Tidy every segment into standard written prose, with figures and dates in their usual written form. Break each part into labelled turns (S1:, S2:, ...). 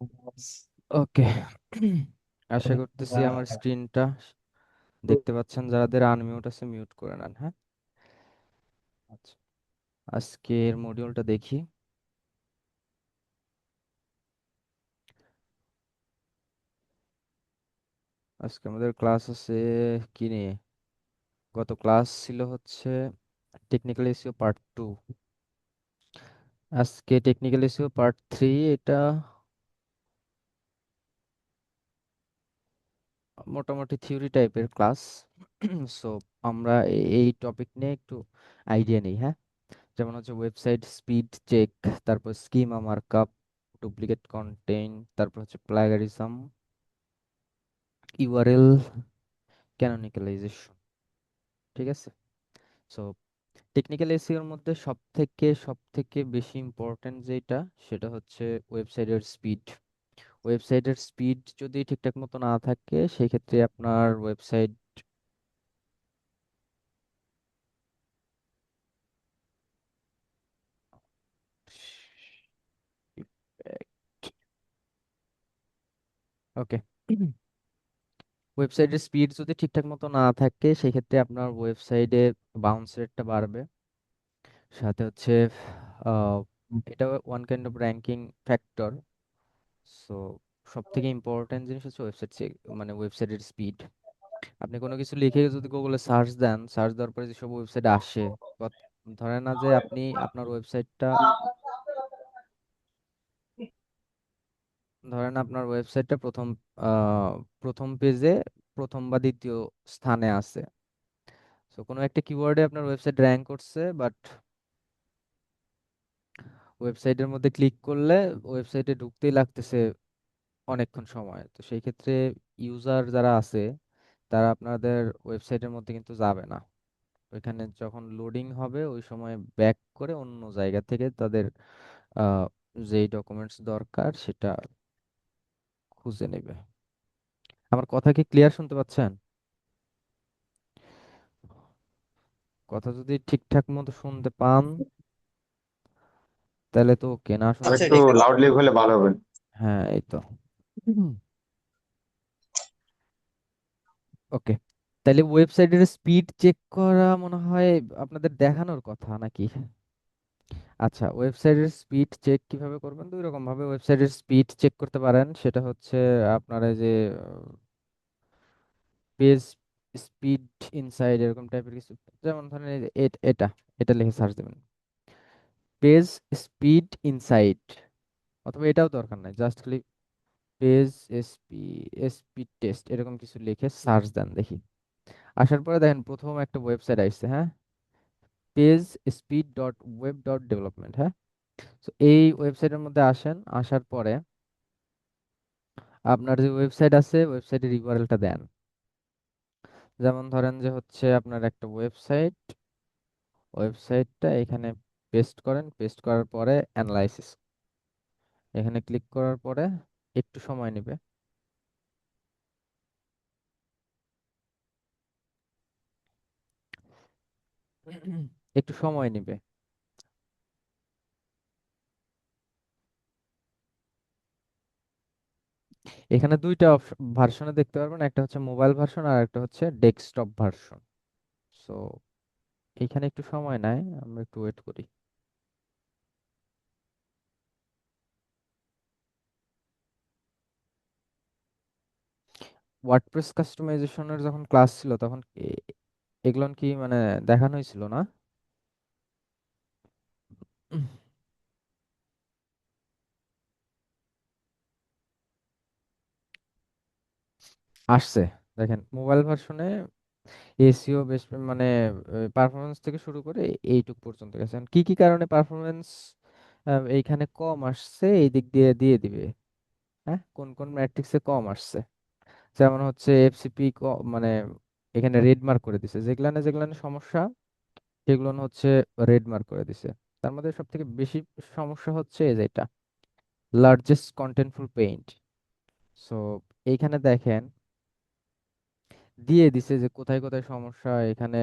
S1: ওকে। আশা করতেছি আমার স্ক্রিনটা দেখতে পাচ্ছেন। যাদের আনমিউট আছে মিউট করে নেন, হ্যাঁ। আচ্ছা, আজকের মডিউলটা দেখি। আজকে আমাদের ক্লাস আছে কি নিয়ে? গত ক্লাস ছিল হচ্ছে টেকনিক্যাল এসইও পার্ট 2। আজকে টেকনিক্যাল এসইও পার্ট 3। এটা মোটামুটি থিওরি টাইপের ক্লাস। সো আমরা এই টপিক নিয়ে একটু আইডিয়া নিই, হ্যাঁ। যেমন হচ্ছে ওয়েবসাইট স্পিড চেক, তারপর স্কিমা মার্কআপ, ডুপ্লিকেট কন্টেন্ট, তারপর হচ্ছে প্লাগারিজম, ইউআরএল, ক্যানোনিকালাইজেশন। ঠিক আছে। সো টেকনিক্যাল এসইওর মধ্যে সব থেকে বেশি ইম্পর্ট্যান্ট যেটা, সেটা হচ্ছে ওয়েবসাইটের স্পিড। ওয়েবসাইটের স্পিড যদি ঠিকঠাক মতো না থাকে, সেক্ষেত্রে আপনার ওয়েবসাইট ওকে, ওয়েবসাইটের স্পিড যদি ঠিকঠাক মতো না থাকে, সেক্ষেত্রে আপনার ওয়েবসাইটে বাউন্স রেটটা বাড়বে। সাথে হচ্ছে আহ, এটা one kind of ranking factor. So সব থেকে ইম্পর্টেন্ট জিনিস হচ্ছে ওয়েবসাইট, মানে ওয়েবসাইটের স্পিড। আপনি কোনো কিছু লিখে যদি গুগলে সার্চ দেন, সার্চ দেওয়ার পরে যেসব ওয়েবসাইট আসে, ধরেন না যে আপনি আপনার ওয়েবসাইটটা, ধরেন আপনার ওয়েবসাইটটা প্রথম পেজে প্রথম বা দ্বিতীয় স্থানে আছে। তো কোনো একটা কিওয়ার্ডে আপনার ওয়েবসাইট র্যাঙ্ক করছে, বাট ওয়েবসাইটের মধ্যে ক্লিক করলে ওয়েবসাইটে ঢুকতেই লাগতেছে অনেকক্ষণ সময়। তো সেই ক্ষেত্রে ইউজার যারা আছে, তারা আপনাদের ওয়েবসাইটের মধ্যে কিন্তু যাবে না। ওইখানে যখন লোডিং হবে, ওই সময় ব্যাক করে অন্য জায়গা থেকে তাদের আহ, যেই ডকুমেন্টস দরকার সেটা খুঁজে নেবে। আমার কথা কি ক্লিয়ার শুনতে পাচ্ছেন? কথা যদি ঠিকঠাক মতো শুনতে পান, তাহলে তো ওকে। না
S2: আর
S1: শুনতে
S2: একটু লাউডলি হলে ভালো হবে।
S1: হ্যাঁ, এই তো। ওকে, তাহলে ওয়েবসাইটের স্পিড চেক করা মনে হয় আপনাদের দেখানোর কথা নাকি? আচ্ছা, ওয়েবসাইটের স্পিড চেক কিভাবে করবেন? দুই রকম ভাবে ওয়েবসাইটের স্পিড চেক করতে পারেন। সেটা হচ্ছে আপনারা যে পেজ স্পিড ইনসাইড এরকম টাইপের কিছু, যেমন ধরেন এই যে এটা এটা লিখে সার্চ দেবেন, পেজ স্পিড ইনসাইড। অথবা এটাও দরকার নাই, জাস্ট খালি পেজ এসপি স্পিড টেস্ট এরকম কিছু লিখে সার্চ দেন, দেখি। আসার পরে দেখেন প্রথম একটা ওয়েবসাইট আসছে, হ্যাঁ, page speed dot web dot development, হ্যাঁ। তো এই ওয়েবসাইটের মধ্যে আসেন। আসার পরে আপনার যে ওয়েবসাইট আছে, ওয়েবসাইটের ইউআরএলটা দেন। যেমন ধরেন যে হচ্ছে আপনার একটা ওয়েবসাইটটা এখানে পেস্ট করেন। পেস্ট করার পরে অ্যানালাইসিস, এখানে ক্লিক করার পরে একটু সময় নেবে। একটু সময় নেবে। এখানে দুইটা ভার্সনে দেখতে পারবেন, একটা হচ্ছে মোবাইল ভার্সন আর একটা হচ্ছে ডেস্কটপ ভার্সন। সো এখানে একটু সময় নেয়, আমরা একটু ওয়েট করি। ওয়ার্ডপ্রেস কাস্টমাইজেশনের যখন ক্লাস ছিল, তখন এগুলো কি মানে দেখানো হয়েছিল না? উম, আসছে। দেখেন মোবাইল ভার্সনে এসিও বেশ, মানে পারফরমেন্স থেকে শুরু করে এইটুক পর্যন্ত গেছে। এখন কি কি কারণে পারফরমেন্স এইখানে কম আসছে, এই দিক দিয়ে দিয়ে দিবে। হ্যাঁ, কোন কোন ম্যাট্রিক্সে কম আসছে। যেমন হচ্ছে এফসিপি, মানে এখানে রেড মার্ক করে দিছে, যেগুলানে সমস্যা সেগুলো হচ্ছে রেড মার্ক করে দিছে। তার মধ্যে সব থেকে বেশি সমস্যা হচ্ছে এই যে এটা, লার্জেস্ট কন্টেন্টফুল পেইন্ট। সো এইখানে দেখেন দিয়ে দিছে যে কোথায় কোথায় সমস্যা এখানে।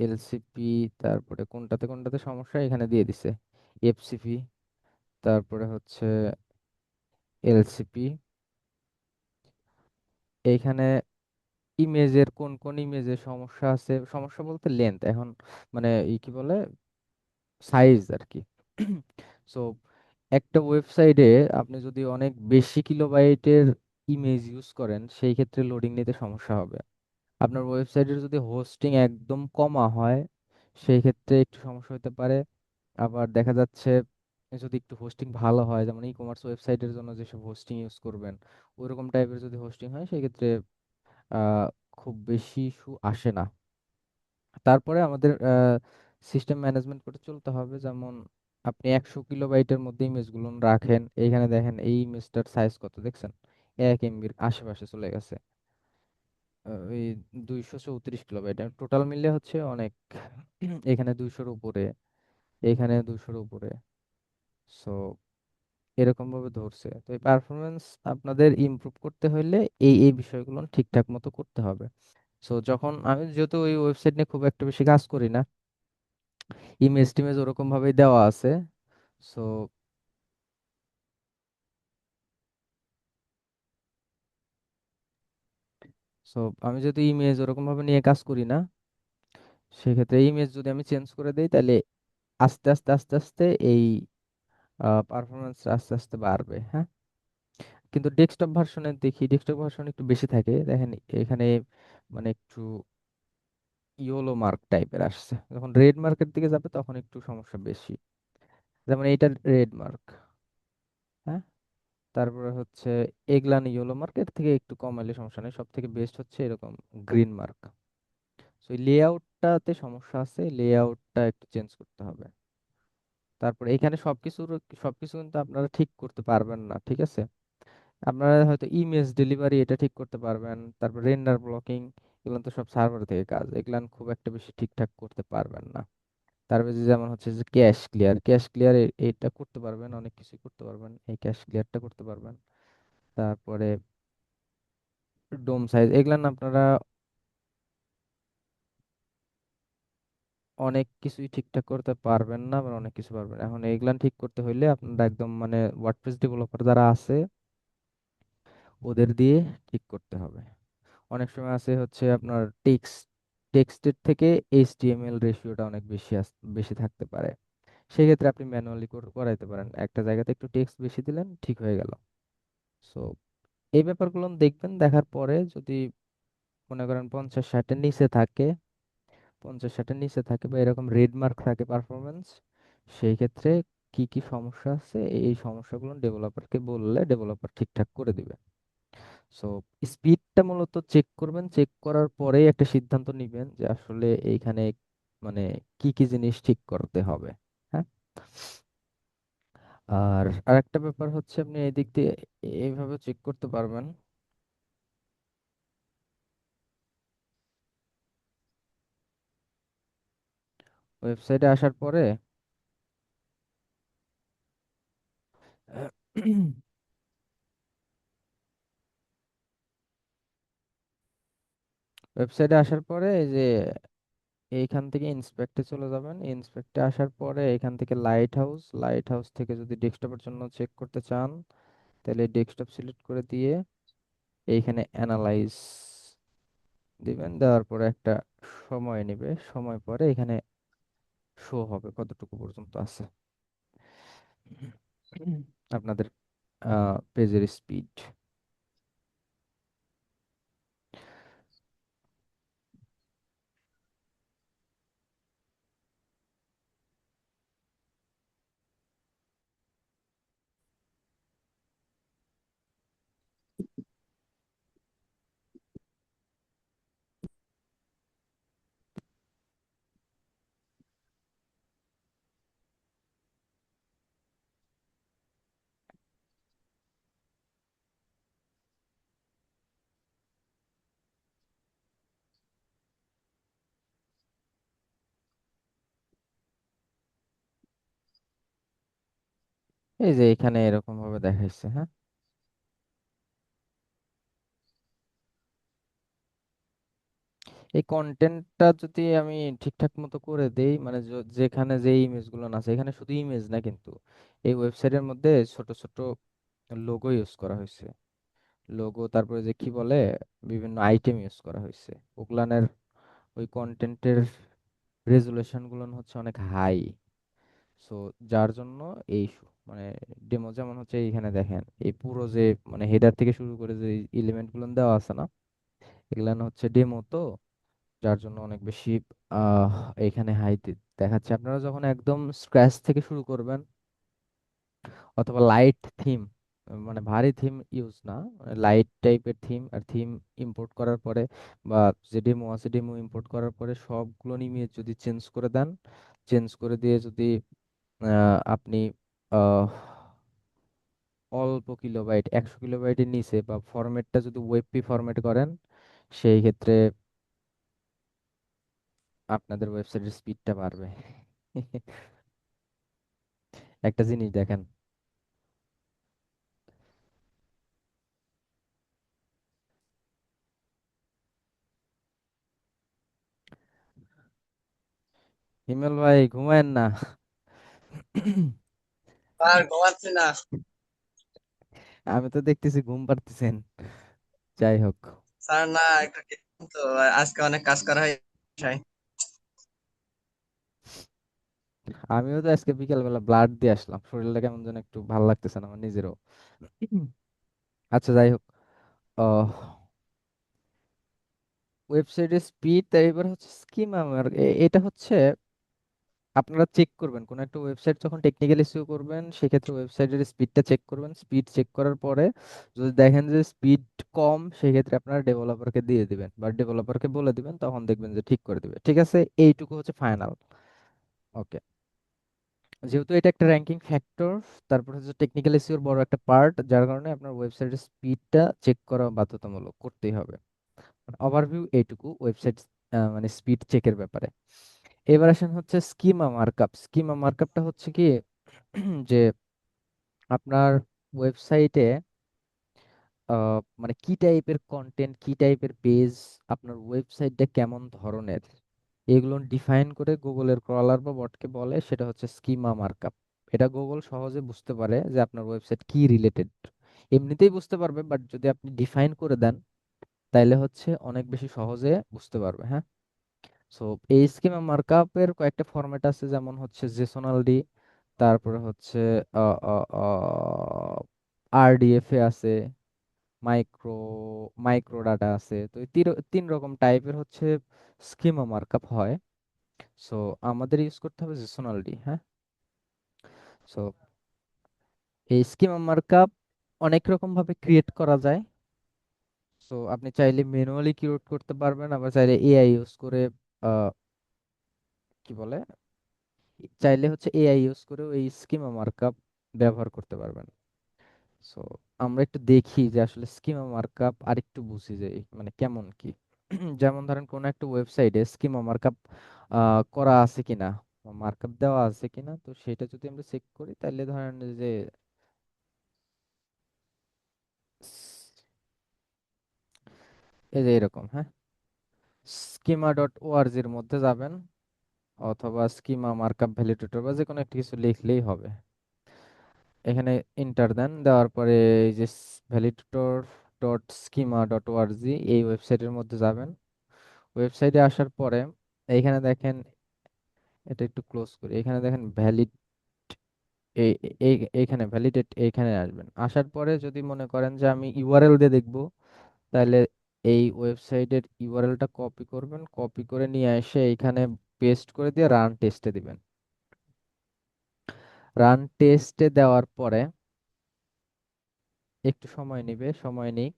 S1: এলসিপি, তারপরে কোনটাতে কোনটাতে সমস্যা এখানে দিয়ে দিছে। এফসিপি, তারপরে হচ্ছে এলসিপি। এইখানে ইমেজের কোন কোন ইমেজের সমস্যা আছে, সমস্যা বলতে লেন্থ এখন, মানে কি বলে, সাইজ আর কি। সো একটা ওয়েবসাইটে আপনি যদি অনেক বেশি কিলোবাইটের ইমেজ ইউজ করেন সেই ক্ষেত্রে লোডিং নিতে সমস্যা হবে। আপনার ওয়েবসাইটের যদি হোস্টিং একদম কমা হয় সেই ক্ষেত্রে একটু সমস্যা হতে পারে। আবার দেখা যাচ্ছে যদি একটু হোস্টিং ভালো হয়, যেমন ই কমার্স ওয়েবসাইটের জন্য যেসব হোস্টিং ইউজ করবেন ওইরকম টাইপের যদি হোস্টিং হয় সেই ক্ষেত্রে আহ, খুব বেশি ইস্যু আসে না। তারপরে আমাদের সিস্টেম ম্যানেজমেন্ট করে চলতে হবে, যেমন আপনি 100 কিলোবাইটের মধ্যে ইমেজগুলো রাখেন, এইখানে দেখেন এই ইমেজটার সাইজ কত দেখছেন, 1 এমবির আশেপাশে চলে গেছে। ওই 234 কিলোবাইট টোটাল মিলে হচ্ছে অনেক। এখানে 200-র উপরে, এখানে 200-র উপরে। সো এরকম ভাবে ধরছে, তো এই পারফরমেন্স আপনাদের ইমপ্রুভ করতে হলে এই বিষয়গুলো ঠিকঠাক মতো করতে হবে। সো যখন আমি যেহেতু ওই ওয়েবসাইট নিয়ে খুব একটা বেশি কাজ করি না, ইমেজ টিমেজ ওরকম ভাবেই দেওয়া আছে। সো সো আমি যদি ইমেজ ওরকম ভাবে নিয়ে কাজ করি না, সেক্ষেত্রে ইমেজ যদি আমি চেঞ্জ করে দেই তাহলে আস্তে আস্তে আস্তে আস্তে এই পারফরমেন্স আস্তে আস্তে বাড়বে, হ্যাঁ। কিন্তু ডেস্কটপ ভার্সনে দেখি, ডেস্কটপ ভার্সন একটু বেশি থাকে দেখেন, এখানে মানে একটু ইয়েলো মার্ক টাইপের আসছে, যখন রেড মার্কের দিকে যাবে তখন একটু সমস্যা বেশি। যেমন এইটা রেড মার্ক, হ্যাঁ। তারপরে হচ্ছে এগুলান ইয়েলো মার্কের থেকে একটু কম হলে সমস্যা নেই, সব থেকে বেস্ট হচ্ছে এরকম গ্রিন মার্ক। সো লেআউটটাতে সমস্যা আছে, লেআউটটা একটু চেঞ্জ করতে হবে। তারপরে এখানে সবকিছু কিন্তু আপনারা ঠিক করতে পারবেন না, ঠিক আছে। আপনারা হয়তো ইমেজ ডেলিভারি এটা ঠিক করতে পারবেন, তারপর রেন্ডার ব্লকিং, এগুলো তো সব সার্ভার থেকে কাজ, এগুলান খুব একটা বেশি ঠিকঠাক করতে পারবেন না। তারপরে যেমন হচ্ছে যে ক্যাশ ক্লিয়ার এটা করতে পারবেন, অনেক কিছু করতে পারবেন, এই ক্যাশ ক্লিয়ারটা করতে পারবেন। তারপরে ডোম সাইজ এগুলান আপনারা অনেক কিছুই ঠিকঠাক করতে পারবেন না, আবার অনেক কিছু পারবেন। এখন এগুলান ঠিক করতে হইলে আপনারা একদম মানে ওয়ার্ডপ্রেস ডেভেলপার যারা আছে ওদের দিয়ে ঠিক করতে হবে। অনেক সময় আছে হচ্ছে আপনার টেক্সটের থেকে এইচটিএমএল রেশিওটা অনেক বেশি থাকতে পারে, সেক্ষেত্রে আপনি ম্যানুয়ালি করাইতে পারেন, একটা জায়গাতে একটু টেক্সট বেশি দিলেন ঠিক হয়ে গেল। সো এই ব্যাপারগুলো দেখবেন, দেখার পরে যদি মনে করেন 50-60-এর নিচে থাকে, 50-60-এর নিচে থাকে বা এরকম রেড মার্ক থাকে পারফরমেন্স, সেই ক্ষেত্রে কি কি সমস্যা আছে এই সমস্যাগুলো ডেভেলপারকে বললে ডেভেলপার ঠিকঠাক করে দিবে। সো স্পিডটা মূলত চেক করবেন, চেক করার পরেই একটা সিদ্ধান্ত নিবেন যে আসলে এইখানে মানে কি কি জিনিস ঠিক করতে হবে, হ্যাঁ। আর আরেকটা ব্যাপার হচ্ছে আপনি এই দিক দিয়ে এইভাবে চেক করতে পারবেন। ওয়েবসাইটে আসার পরে ওয়েবসাইটে আসার পরে এই যে এইখান থেকে ইন্সপেক্টে চলে যাবেন, ইন্সপেক্টে আসার পরে এখান থেকে লাইট হাউস থেকে যদি ডেস্কটপের জন্য চেক করতে চান তাহলে ডেস্কটপ সিলেক্ট করে দিয়ে এইখানে অ্যানালাইজ দিবেন, দেওয়ার পরে একটা সময় নেবে, সময় পরে এখানে শো হবে কতটুকু পর্যন্ত আছে আপনাদের পেজের স্পিড। এই যে এখানে এরকম ভাবে দেখাইছে, হ্যাঁ। এই কন্টেন্টটা যদি আমি ঠিকঠাক মতো করে দেই, মানে যেখানে যে ইমেজগুলো আছে, এখানে শুধু ইমেজ না কিন্তু এই ওয়েবসাইটের মধ্যে ছোট ছোট লোগো ইউজ করা হয়েছে। লোগো, তারপরে যে কি বলে, বিভিন্ন আইটেম ইউজ করা হয়েছে। ওগুলানের ওই কন্টেন্টের রেজুলেশন গুলো হচ্ছে অনেক হাই। সো যার জন্য এই মানে ডেমো, যেমন হচ্ছে এইখানে দেখেন এই পুরো যে মানে হেডার থেকে শুরু করে যে এলিমেন্ট গুলো দেওয়া আছে না, এগুলা হচ্ছে ডেমো তো, যার জন্য অনেক বেশি আহ এইখানে হাই দেখাচ্ছে। আপনারা যখন একদম স্ক্র্যাচ থেকে শুরু করবেন, অথবা লাইট থিম, মানে ভারী থিম ইউজ না, মানে লাইট টাইপের থিম আর থিম ইম্পোর্ট করার পরে, বা যে ডেমো আছে ডেমো ইম্পোর্ট করার পরে সবগুলো ইমেজ যদি চেঞ্জ করে দেন, চেঞ্জ করে দিয়ে যদি আপনি আহ, অল্প কিলোবাইট, 100 কিলোবাইটের নিচে, বা ফরম্যাটটা যদি ওয়েবপি ফরম্যাট করেন, সেই ক্ষেত্রে আপনাদের ওয়েবসাইটের স্পিডটা বাড়বে। একটা জিনিস দেখেন, হিমেল ভাই ঘুমায়েন না।
S2: আর ঘুমাচ্ছি না।
S1: আমি তো দেখতেছি ঘুম পাড়তেছেন। যাই হোক,
S2: স্যার না, একটু তো আজকে অনেক কাজ করা হয় বাসায়।
S1: আমিও তো আজকে বিকেলবেলা ব্লাড দিয়ে আসলাম, শরীরটা কেমন যেন একটু ভালো লাগতেছে না আমার নিজেরও। আচ্ছা যাই হোক, আহ ওয়েবসাইটের স্পিড, এবার হচ্ছে স্কিমা। এটা হচ্ছে আপনারা চেক করবেন কোন একটা ওয়েবসাইট যখন টেকনিক্যাল ইস্যু করবেন, সেক্ষেত্রে ওয়েবসাইটের স্পিডটা চেক করবেন। স্পিড চেক করার পরে যদি দেখেন যে স্পিড কম, সেক্ষেত্রে আপনারা ডেভেলপারকে দিয়ে দিবেন বা ডেভেলপারকে বলে দিবেন, তখন দেখবেন যে ঠিক করে দিবে। ঠিক আছে, এইটুকু হচ্ছে ফাইনাল। ওকে, যেহেতু এটা একটা র্যাঙ্কিং ফ্যাক্টর, তারপর হচ্ছে টেকনিক্যাল ইস্যুর বড় একটা পার্ট, যার কারণে আপনার ওয়েবসাইটের স্পিডটা চেক করা বাধ্যতামূলক করতেই হবে। ওভারভিউ এইটুকু ওয়েবসাইট মানে স্পিড চেকের ব্যাপারে। এবার আসেন হচ্ছে স্কিমা মার্কআপ। স্কিমা মার্কআপটা হচ্ছে কি, যে আপনার ওয়েবসাইটে মানে কি টাইপের কন্টেন্ট, কি টাইপের পেজ, আপনার ওয়েবসাইটটা কেমন ধরনের, এগুলো ডিফাইন করে গুগলের ক্রলার বা বটকে বলে, সেটা হচ্ছে স্কিমা মার্কআপ। এটা গুগল সহজে বুঝতে পারে যে আপনার ওয়েবসাইট কি রিলেটেড। এমনিতেই বুঝতে পারবে, বাট যদি আপনি ডিফাইন করে দেন, তাইলে হচ্ছে অনেক বেশি সহজে বুঝতে পারবে। হ্যাঁ, সো এই স্কিমা মার্কআপের কয়েকটা ফরম্যাট আছে, যেমন হচ্ছে জেসোনালডি, তারপরে হচ্ছে আরডিএফ এ আছে, মাইক্রো মাইক্রো ডাটা আছে। তো এই তিন রকম টাইপের হচ্ছে স্কিমা মার্কআপ হয়। সো আমাদের ইউজ করতে হবে জেসোনালডি। হ্যাঁ, সো এই স্কিমা মার্কআপ অনেক রকম ভাবে ক্রিয়েট করা যায়। সো আপনি চাইলে ম্যানুয়ালি ক্রিয়েট করতে পারবেন, আবার চাইলে এআই ইউজ করে, আহ, কি বলে, চাইলে হচ্ছে এআই ইউজ করেও এই স্কিমা মার্কআপ ব্যবহার করতে পারবেন। সো আমরা একটু দেখি যে আসলে স্কিমা মার্কআপ আর একটু বুঝি যে মানে কেমন কি। যেমন ধরেন কোন একটা ওয়েবসাইটে স্কিমা মার্কআপ করা আছে কিনা, মার্কআপ দেওয়া আছে কিনা, তো সেটা যদি আমরা চেক করি, তাহলে ধরেন যে এই যে এরকম, হ্যাঁ, স্কিমা ডট ওআরজির মধ্যে যাবেন, অথবা স্কিমা মার্কআপ ভ্যালিডেটর বা যে কোনো একটা কিছু লিখলেই হবে। এখানে ইন্টার দেন, দেওয়ার পরে এই যে validator dot schema dot ORG, এই ওয়েবসাইটের মধ্যে যাবেন। ওয়েবসাইটে আসার পরে এইখানে দেখেন, এটা একটু ক্লোজ করি, এখানে দেখেন ভ্যালিড, এই এইখানে ভ্যালিডেট, এইখানে আসবেন। আসার পরে যদি মনে করেন যে আমি ইউআরএল দিয়ে দেখবো, তাহলে এই ওয়েবসাইটের ইউআরএলটা কপি করবেন, কপি করে নিয়ে এসে এইখানে পেস্ট করে দিয়ে রান টেস্টে দিবেন। রান টেস্টে দেওয়ার পরে একটু সময় নেবে, সময় নিক।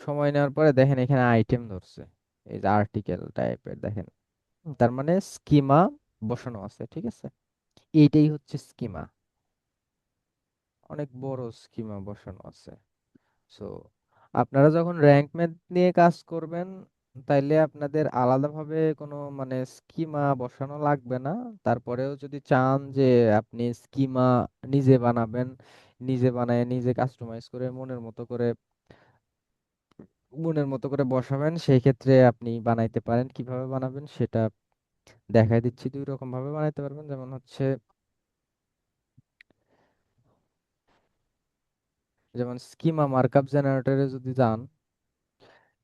S1: সময় নেওয়ার পরে দেখেন এখানে আইটেম ধরছে, এই যে আর্টিকেল টাইপের দেখেন। তার মানে স্কিমা বসানো আছে। ঠিক আছে, এইটাই হচ্ছে স্কিমা, অনেক বড় স্কিমা বসানো আছে। সো আপনারা যখন র্যাঙ্ক ম্যাথ নিয়ে কাজ করবেন, তাইলে আপনাদের আলাদাভাবে কোনো মানে স্কিমা বসানো লাগবে না। তারপরেও যদি চান যে আপনি স্কিমা নিজে বানাবেন, নিজে বানায় নিজে কাস্টমাইজ করে মনের মতো করে বসাবেন, সেই ক্ষেত্রে আপনি বানাইতে পারেন। কিভাবে বানাবেন সেটা দেখাই দিচ্ছি, দুই রকম ভাবে বানাইতে পারবেন। যেমন হচ্ছে, যেমন স্কিমা মার্কআপ জেনারেটরে যদি যান,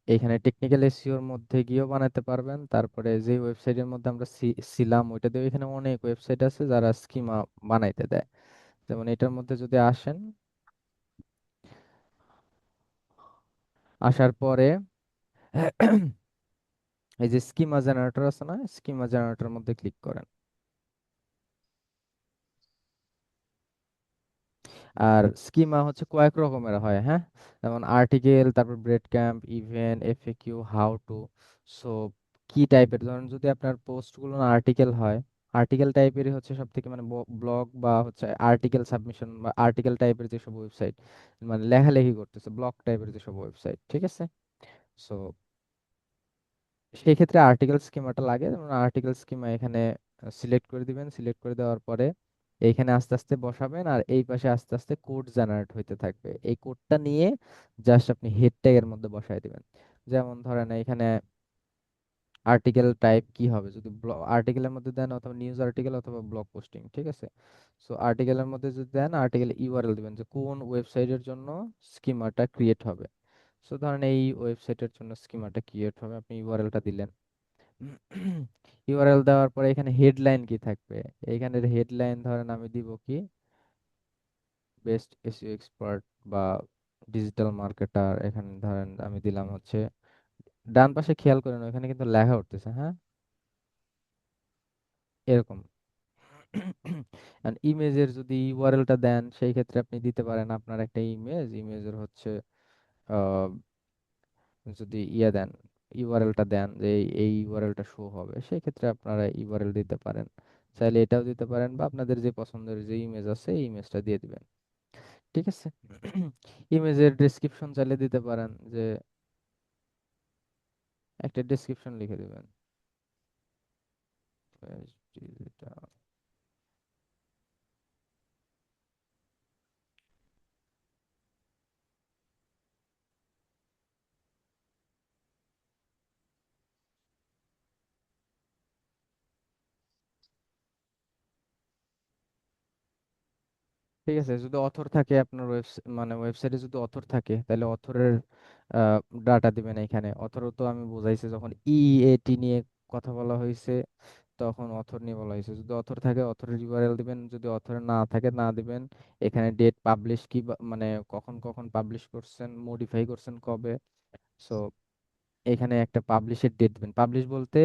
S1: এখানে টেকনিক্যাল এসইওর মধ্যে গিয়েও বানাতে পারবেন। তারপরে যে ওয়েবসাইটের মধ্যে আমরা ছিলাম ওইটা দিয়ে, এখানে অনেক ওয়েবসাইট আছে যারা স্কিমা বানাইতে দেয়। যেমন এটার মধ্যে যদি আসেন, আসার পরে এই যে স্কিমা জেনারেটর আছে না, স্কিমা জেনারেটরের মধ্যে ক্লিক করেন। আর স্কিমা হচ্ছে কয়েক রকমের হয়, হ্যাঁ। যেমন আর্টিকেল, তারপর bread camp, event, FAQ, how to. So কি টাইপের, ধরুন যদি আপনার পোস্টগুলো না আর্টিকেল হয়, আর্টিকেল টাইপেরই হচ্ছে সব থেকে মানে ব্লগ বা হচ্ছে আর্টিকেল সাবমিশন বা আর্টিকেল টাইপের যেসব ওয়েবসাইট, মানে লেখালেখি করতেছে, ব্লগ টাইপের যেসব ওয়েবসাইট, ঠিক আছে। সো সেই ক্ষেত্রে আর্টিকেল স্কিমাটা লাগে। যেমন আর্টিকেল স্কিমা এখানে সিলেক্ট করে দিবেন। সিলেক্ট করে দেওয়ার পরে এইখানে আস্তে আস্তে বসাবেন, আর এই পাশে আস্তে আস্তে কোড জেনারেট হইতে থাকবে। এই কোডটা নিয়ে জাস্ট আপনি হেড ট্যাগের মধ্যে বসায় দিবেন। যেমন ধরেন এখানে আর্টিকেল টাইপ কি হবে, যদি আর্টিকেলের মধ্যে দেন, অথবা নিউজ আর্টিকেল অথবা ব্লগ পোস্টিং, ঠিক আছে। সো আর্টিকেলের মধ্যে যদি দেন, আর্টিকেল ইউআরএল দিবেন যে কোন ওয়েবসাইটের জন্য স্কিমাটা ক্রিয়েট হবে। সো ধরেন এই ওয়েবসাইটের জন্য স্কিমাটা ক্রিয়েট হবে, আপনি ইউআরএলটা দিলেন। ইউআরএল দেওয়ার পরে এখানে হেডলাইন কি থাকবে, এইখানের হেডলাইন ধরেন আমি দিব কি, বেস্ট এসইও এক্সপার্ট বা ডিজিটাল মার্কেটার। এখানে ধরেন আমি দিলাম হচ্ছে, ডান পাশে খেয়াল করেন ওখানে কিন্তু লেখা উঠতেছে, হ্যাঁ, এরকম। ইমেজের যদি ইউআরএলটা দেন, সেই ক্ষেত্রে আপনি দিতে পারেন আপনার একটা ইমেজের হচ্ছে আহ, যদি দেন, ইউআরএলটা দেন যে এই ইউআরএলটা শো হবে, সেই ক্ষেত্রে আপনারা ইউআরএল দিতে পারেন। চাইলে এটাও দিতে পারেন, বা আপনাদের যে পছন্দের যে ইমেজ আছে এই ইমেজটা দিয়ে দিবেন, ঠিক আছে। ইমেজের ডেসক্রিপশন চাইলে দিতে পারেন, যে একটা ডেসক্রিপশন লিখে দিবেন। digital। ঠিক আছে, যদি অথর থাকে আপনার মানে ওয়েবসাইটে যদি অথর থাকে, তাহলে অথরের ডাটা দিবেন এখানে। অথরও তো আমি বুঝাইছি, যখন ইএটি নিয়ে কথা বলা হয়েছে তখন অথর নিয়ে বলা হয়েছে। যদি অথর থাকে অথরের ইউআরএল দিবেন, যদি অথর না থাকে না দিবেন। এখানে ডেট পাবলিশ কি মানে কখন কখন পাবলিশ করছেন, মডিফাই করছেন কবে। সো এখানে একটা পাবলিশের ডেট দিবেন। পাবলিশ বলতে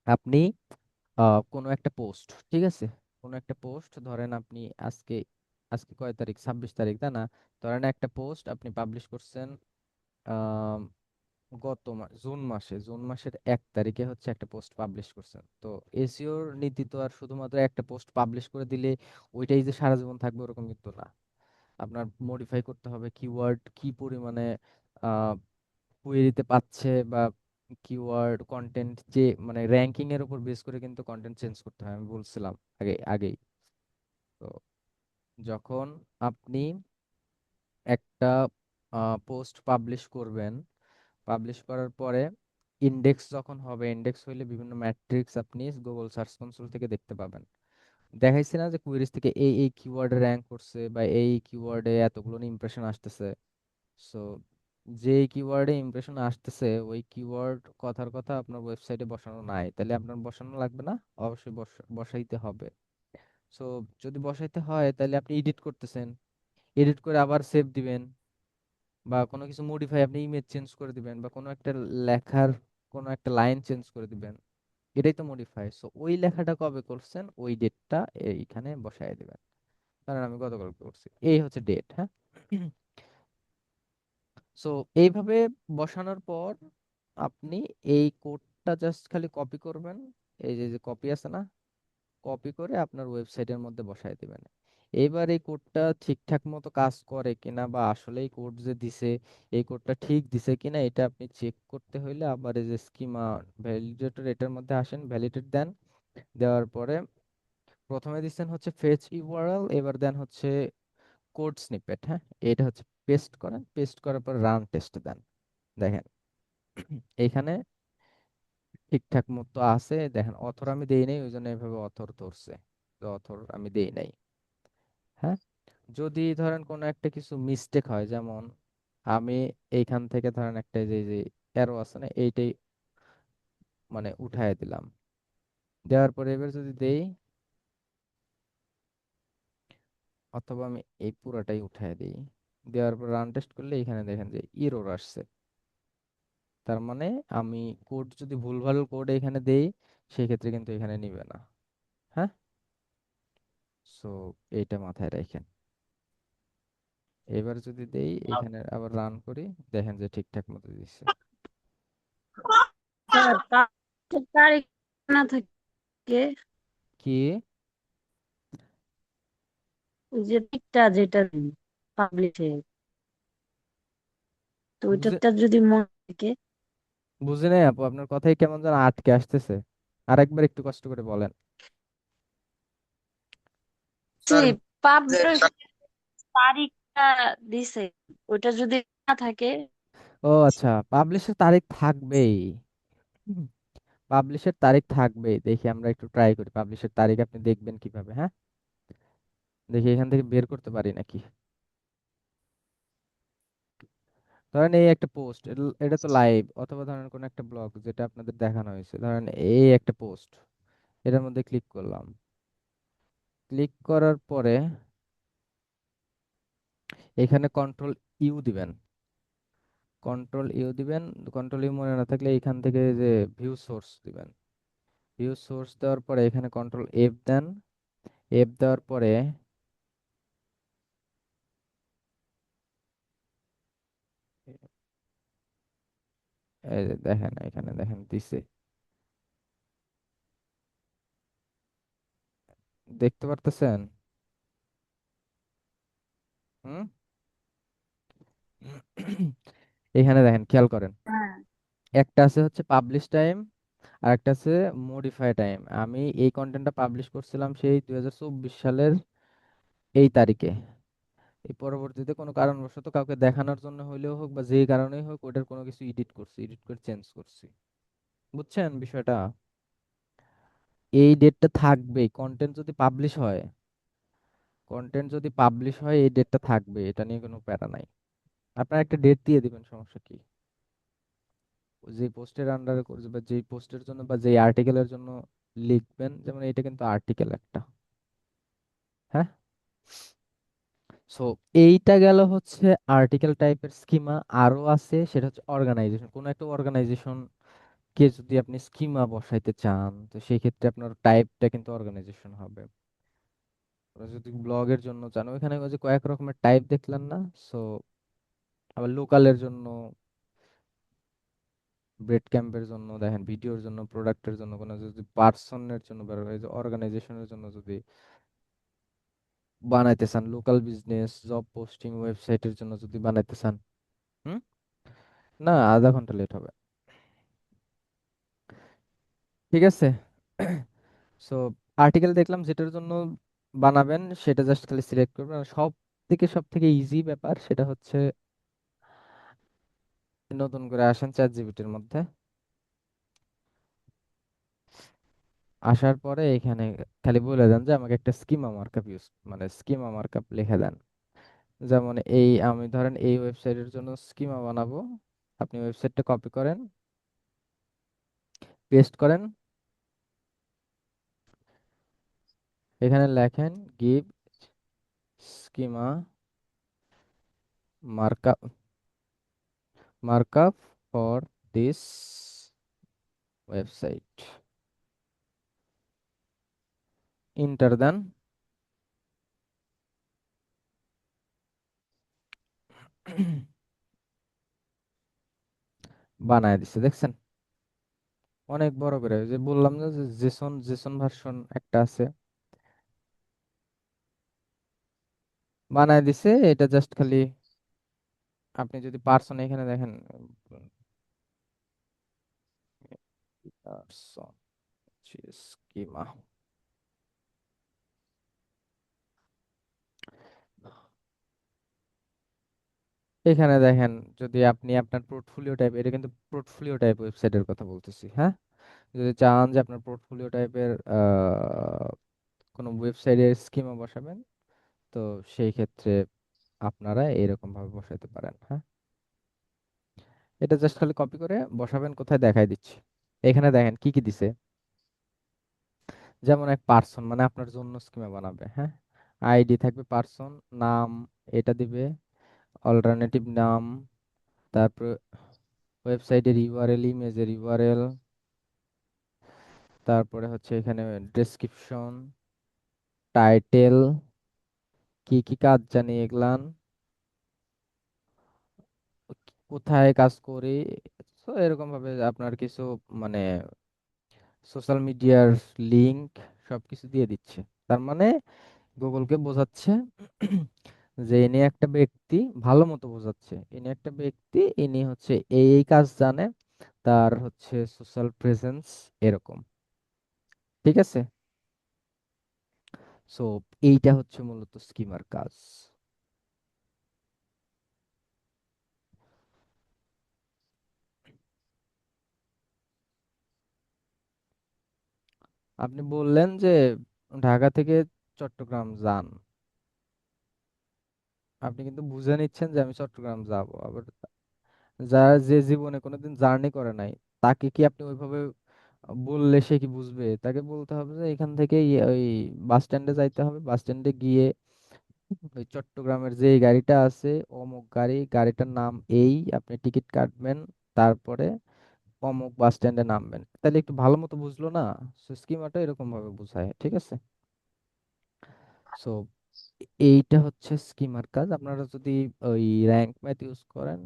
S1: আপনি কোনো একটা পোস্ট, ঠিক আছে, কোনো একটা পোস্ট ধরেন আপনি আজকে, আজকে কয় তারিখ, 26 তারিখ, তাই না। ধরেন একটা পোস্ট আপনি পাবলিশ করছেন আম, জুন মাসের 1 তারিখে হচ্ছে একটা পোস্ট পাবলিশ করছেন। তো এসইওর নীতি তো আর শুধুমাত্র একটা পোস্ট পাবলিশ করে দিলে ওইটাই যে সারা জীবন থাকবে ওরকম কিন্তু না। আপনার মডিফাই করতে হবে, কিওয়ার্ড কি পরিমাণে কুয়েরিতে পাচ্ছে, বা কিওয়ার্ড কন্টেন্ট যে মানে র্যাঙ্কিং এর উপর বেস করে কিন্তু কন্টেন্ট চেঞ্জ করতে হয়, আমি বলছিলাম আগেই। তো যখন আপনি একটা পোস্ট পাবলিশ করবেন, পাবলিশ করার পরে ইন্ডেক্স যখন হবে, ইন্ডেক্স হইলে বিভিন্ন ম্যাট্রিক্স আপনি গুগল সার্চ কনসোল থেকে দেখতে পাবেন। দেখাইছি না যে কুয়েরিজ থেকে এই এই কিওয়ার্ডে র্যাঙ্ক করছে, বা এই কিওয়ার্ডে এতগুলো ইমপ্রেশন আসতেছে। সো যে কিওয়ার্ডে ইমপ্রেশন আসতেছে ওই কিওয়ার্ড কথার কথা আপনার ওয়েবসাইটে বসানো নাই, তাহলে আপনার বসানো লাগবে না, অবশ্যই বসাইতে হবে। সো যদি বসাইতে হয় তাহলে আপনি এডিট করতেছেন, এডিট করে আবার সেভ দিবেন, বা কোনো কিছু মডিফাই, আপনি ইমেজ চেঞ্জ করে দিবেন, বা কোনো একটা লেখার কোনো একটা লাইন চেঞ্জ করে দিবেন, এটাই তো মডিফাই। সো ওই লেখাটা কবে করছেন ওই ডেটটা এইখানে বসায় দিবেন। কারণ আমি গতকাল করছি, এই হচ্ছে ডেট, হ্যাঁ। সো এইভাবে বসানোর পর আপনি এই কোডটা জাস্ট খালি কপি করবেন। এই যে যে কপি আছে না, কপি করে আপনার ওয়েবসাইটের মধ্যে বসায় দিবেন। এইবার এই কোডটা ঠিকঠাক মতো কাজ করে কিনা, বা আসলেই কোড যে দিছে এই কোডটা ঠিক দিছে কিনা, এটা আপনি চেক করতে হইলে আবার এই যে স্কিমা ভ্যালিডেটর, এটার মধ্যে আসেন, ভ্যালিডেট দেন। দেওয়ার পরে প্রথমে দিচ্ছেন হচ্ছে ফেচ ইউআরএল, এবার দেন হচ্ছে কোড স্নিপেট, হ্যাঁ। এটা হচ্ছে পেস্ট করেন, পেস্ট করার পর রান টেস্ট দেন। দেখেন এইখানে ঠিকঠাক মতো আছে, দেখেন অথর আমি দেই নাই, ওই জন্য এভাবে অথর ধরছে, তো অথর আমি দেই নাই। হ্যাঁ, যদি ধরেন কোনো একটা কিছু মিস্টেক হয়, যেমন আমি এইখান থেকে ধরেন একটা যে যে অ্যারো আছে না, এইটাই মানে উঠায় দিলাম, দেওয়ার পরে এবার যদি দেই, অথবা আমি এই পুরোটাই উঠায় দিই, দেওয়ার পর রান টেস্ট করলে এখানে দেখেন যে ইরর আসছে। তার মানে আমি কোড যদি ভুলভাল কোড এখানে দেই, সেই ক্ষেত্রে কিন্তু এখানে নিবে না। হ্যাঁ, সো এইটা মাথায় রাখেন। এবার যদি দেই এখানে আবার রান করি, দেখেন যে ঠিকঠাক মতো দিচ্ছে।
S3: স্যার, তারিখ না থাকে,
S1: কি?
S3: ওই যে দিকটা যেটা পাবলিশে, তো
S1: বুঝে
S3: ওইটাতে যদি মনে থাকে।
S1: বুঝে নাই আপু, আপনার কথাই কেমন যেন আটকে আসতেছে, আরেকবার একটু কষ্ট করে বলেন।
S3: যে
S2: স্যার যে
S3: পাবলিশ তারিখটা দিছে, ওইটা যদি না থাকে।
S1: ও আচ্ছা, পাবলিশের তারিখ থাকবেই। পাবলিশের তারিখ থাকবেই, দেখি আমরা একটু ট্রাই করি, পাবলিশের তারিখ আপনি দেখবেন কিভাবে? হ্যাঁ, দেখি এখান থেকে বের করতে পারি নাকি। ধরেন এই একটা পোস্ট, এটা তো লাইভ, অথবা ধরেন কোন একটা ব্লগ যেটা আপনাদের দেখানো হয়েছে, ধরেন এই একটা পোস্ট, এটার মধ্যে ক্লিক করলাম। ক্লিক করার পরে এখানে কন্ট্রোল ইউ দিবেন, কন্ট্রোল ইউ দিবেন। কন্ট্রোল ইউ মনে না থাকলে এখান থেকে যে ভিউ সোর্স দিবেন, ভিউ সোর্স দেওয়ার পরে এখানে কন্ট্রোল এফ দেন। এফ দেওয়ার পরে এই যে দেখেন এখানে দেখেন দিছে, দেখতে পারতেছেন? হুম। এখানে দেখেন, খেয়াল করেন,
S3: হ্যাঁ,
S1: একটা আছে হচ্ছে পাবলিশ টাইম, আর একটা আছে মডিফাই টাইম। আমি এই কন্টেন্টটা পাবলিশ করছিলাম সেই 2024 সালের এই তারিখে। এই পরবর্তীতে কোনো কারণবশত কাউকে দেখানোর জন্য হইলেও হোক বা যেই কারণেই হোক, ওটার কোনো কিছু এডিট করছি, এডিট করে চেঞ্জ করছি। বুঝছেন বিষয়টা? এই ডেটটা থাকবেই, কন্টেন্ট যদি পাবলিশ হয়, কন্টেন্ট যদি পাবলিশ হয় এই ডেটটা থাকবে, এটা নিয়ে কোনো প্যারা নাই। আপনার একটা ডেট দিয়ে দিবেন, সমস্যা কি? যে পোস্টের আন্ডারে করছে বা যেই পোস্টের জন্য বা যেই আর্টিকেলের জন্য লিখবেন, যেমন এটা কিন্তু আর্টিকেল একটা। হ্যাঁ, সো এইটা গেল হচ্ছে আর্টিকেল টাইপের স্কিমা। আরো আছে, সেটা হচ্ছে অর্গানাইজেশন। কোনো একটা অর্গানাইজেশন কে যদি আপনি স্কিমা বসাইতে চান, তো সেই ক্ষেত্রে আপনার টাইপটা কিন্তু অর্গানাইজেশন হবে। ওরা যদি ব্লগের জন্য চান, ওইখানে ওই যে কয়েক রকমের টাইপ দেখলেন না? সো আবার লোকালের জন্য, ব্রেড ক্যাম্পের জন্য দেখেন, ভিডিওর জন্য, প্রোডাক্টের জন্য, কোনো যদি পার্সনের জন্য বা এই যে অর্গানাইজেশনের জন্য যদি বানাইতে চান, লোকাল বিজনেস, জব পোস্টিং, ওয়েবসাইটের জন্য যদি বানাইতে চান। হুম, না, আধা ঘন্টা লেট হবে। ঠিক আছে। সো আর্টিকেল দেখলাম যেটার জন্য বানাবেন, সেটা জাস্ট খালি সিলেক্ট করবেন। আর সব থেকে ইজি ব্যাপার সেটা হচ্ছে, নতুন করে আসেন চ্যাট জিপিটির মধ্যে, আসার পরে এখানে খালি বলে দেন যে আমাকে একটা স্কিমা মার্কআপ মানে স্কিমা মার্কআপ লিখে দেন। যেমন এই আমি ধরেন এই ওয়েবসাইটের জন্য স্কিমা বানাবো, আপনি ওয়েবসাইটটা কপি করেন, পেস্ট করেন, এখানে লেখেন give schema markup markup for this website, enter দেন। বানায় দিছে, দেখছেন? অনেক বড় করে, ওই যে বললাম না যে জেসন জেসন ভার্সন একটা আছে, বানায় দিছে। এটা জাস্ট খালি আপনি যদি পার্সন এখানে দেখেন, পার্সন স্কিমা, এখানে দেখেন, যদি আপনি আপনার পোর্টফোলিও টাইপ, এটা কিন্তু পোর্টফোলিও টাইপ ওয়েবসাইটের কথা বলতেছি। হ্যাঁ, যদি চান যে আপনার পোর্টফোলিও টাইপের কোনো ওয়েবসাইটের স্কিমা বসাবেন, তো সেই ক্ষেত্রে আপনারা এরকম ভাবে বসাতে পারেন। হ্যাঁ, এটা জাস্ট খালি কপি করে বসাবেন, কোথায় দেখাই দিচ্ছি। এখানে দেখেন কি কি দিছে। যেমন এক পার্সন, মানে আপনার জন্য স্কিমা বানাবে। হ্যাঁ, আইডি থাকবে, পার্সন নাম এটা দিবে, অল্টারনেটিভ নাম, তারপর ওয়েবসাইটের ইউআরএল, ইমেজের ইউআরএল, তারপরে হচ্ছে এখানে ডেসক্রিপশন, টাইটেল, কি কি কাজ জানি এগুলান, কোথায় কাজ করি। তো এরকম ভাবে আপনার কিছু মানে সোশ্যাল মিডিয়ার লিংক সবকিছু দিয়ে দিচ্ছে। তার মানে গুগলকে বোঝাচ্ছে যে ইনি একটা ব্যক্তি, ভালো মতো বোঝাচ্ছে ইনি একটা ব্যক্তি, ইনি হচ্ছে এই এই কাজ জানে, তার হচ্ছে সোশ্যাল প্রেজেন্স এরকম। ঠিক আছে, সো এইটা হচ্ছে মূলত স্কিমার কাজ। আপনি বললেন যে ঢাকা থেকে চট্টগ্রাম যান, আপনি কিন্তু বুঝে নিচ্ছেন যে আমি চট্টগ্রাম যাব। আবার যারা যে জীবনে কোনোদিন জার্নি করে নাই, তাকে কি আপনি ওইভাবে বললে সে কি বুঝবে? তাকে বলতে হবে যে এখান থেকে ওই বাস স্ট্যান্ডে যাইতে হবে, বাস স্ট্যান্ডে গিয়ে ওই চট্টগ্রামের যে এই গাড়িটা আছে, অমুক গাড়ি, গাড়িটার নাম এই, আপনি টিকিট কাটবেন, তারপরে অমুক বাস স্ট্যান্ডে নামবেন। তাহলে একটু ভালো মতো বুঝলো না? স্কিমাটা এরকম ভাবে বোঝায়। ঠিক আছে, সো এইটা হচ্ছে স্কিমার কাজ। আপনারা যদি ওই র্যাঙ্ক ম্যাথ ইউজ করেন,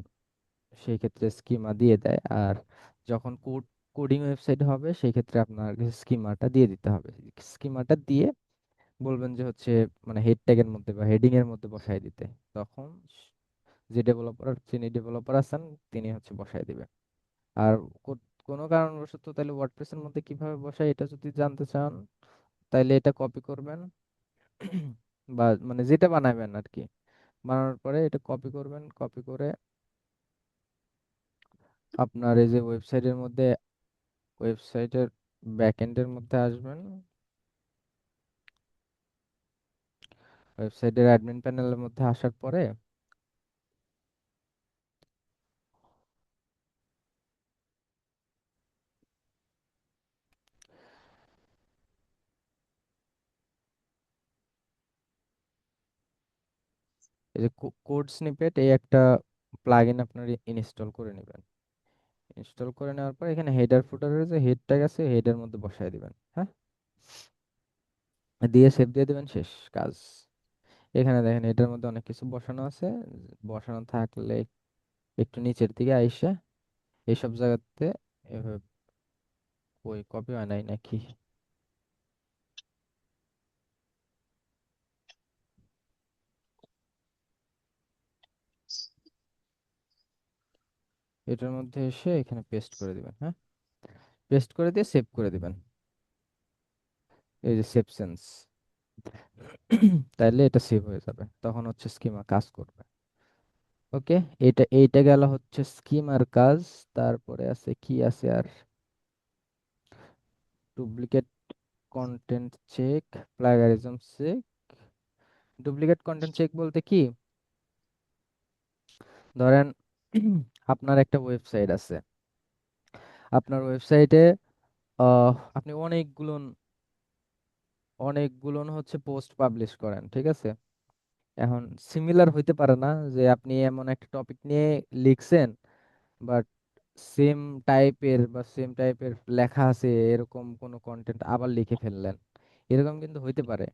S1: সেই ক্ষেত্রে স্কিমা দিয়ে দেয়। আর যখন কোডিং ওয়েবসাইট হবে, সেই ক্ষেত্রে আপনার স্কিমাটা দিয়ে দিতে হবে। স্কিমাটা দিয়ে বলবেন যে হচ্ছে মানে হেড ট্যাগের মধ্যে বা হেডিং এর মধ্যে বসায় দিতে। তখন যিনি ডেভেলপার আছেন, তিনি হচ্ছে বসায় দিবে। আর কোনো কারণবশত তাহলে ওয়ার্ডপ্রেসের মধ্যে কিভাবে বসায় এটা যদি জানতে চান, তাইলে এটা কপি করবেন বা মানে যেটা বানাবেন আর কি, বানানোর পরে এটা কপি করবেন, কপি করে আপনার এই যে ওয়েবসাইটের ব্যাকএন্ডের মধ্যে আসবেন, ওয়েবসাইটের অ্যাডমিন প্যানেলের মধ্যে আসার পরে এই যে কোড স্নিপেট, এই একটা প্লাগইন আপনার ইনস্টল করে নেবেন। ইনস্টল করে নেওয়ার পর এখানে হেডার ফুটারের যে হেড ট্যাগ আছে, হেডের মধ্যে বসায় দিবেন। হ্যাঁ, দিয়ে সেভ দিয়ে দিবেন, শেষ কাজ। এখানে দেখেন এটার মধ্যে অনেক কিছু বসানো আছে। বসানো থাকলে একটু নিচের দিকে আইসা এইসব জায়গাতে এভাবে, ওই কপি হয় নাই নাকি, এটার মধ্যে এসে এখানে পেস্ট করে দিবেন। হ্যাঁ, পেস্ট করে দিয়ে সেভ করে দিবেন, এই যে সেভ সেন্স। তাইলে এটা সেভ হয়ে যাবে, তখন হচ্ছে স্কিমা কাজ করবে। ওকে, এইটা গেল হচ্ছে স্কিমার কাজ। তারপরে আছে কি আছে আর, duplicate content check, plagiarism check. Duplicate content check বলতে কি, ধরেন আপনার একটা ওয়েবসাইট আছে, আপনার ওয়েবসাইটে আপনি অনেকগুলো হচ্ছে পোস্ট পাবলিশ করেন। ঠিক আছে, এখন সিমিলার হইতে পারে না যে আপনি এমন একটা টপিক নিয়ে লিখছেন, বাট সেম টাইপের লেখা আছে এরকম কোনো কন্টেন্ট আবার লিখে ফেললেন, এরকম কিন্তু হইতে পারে।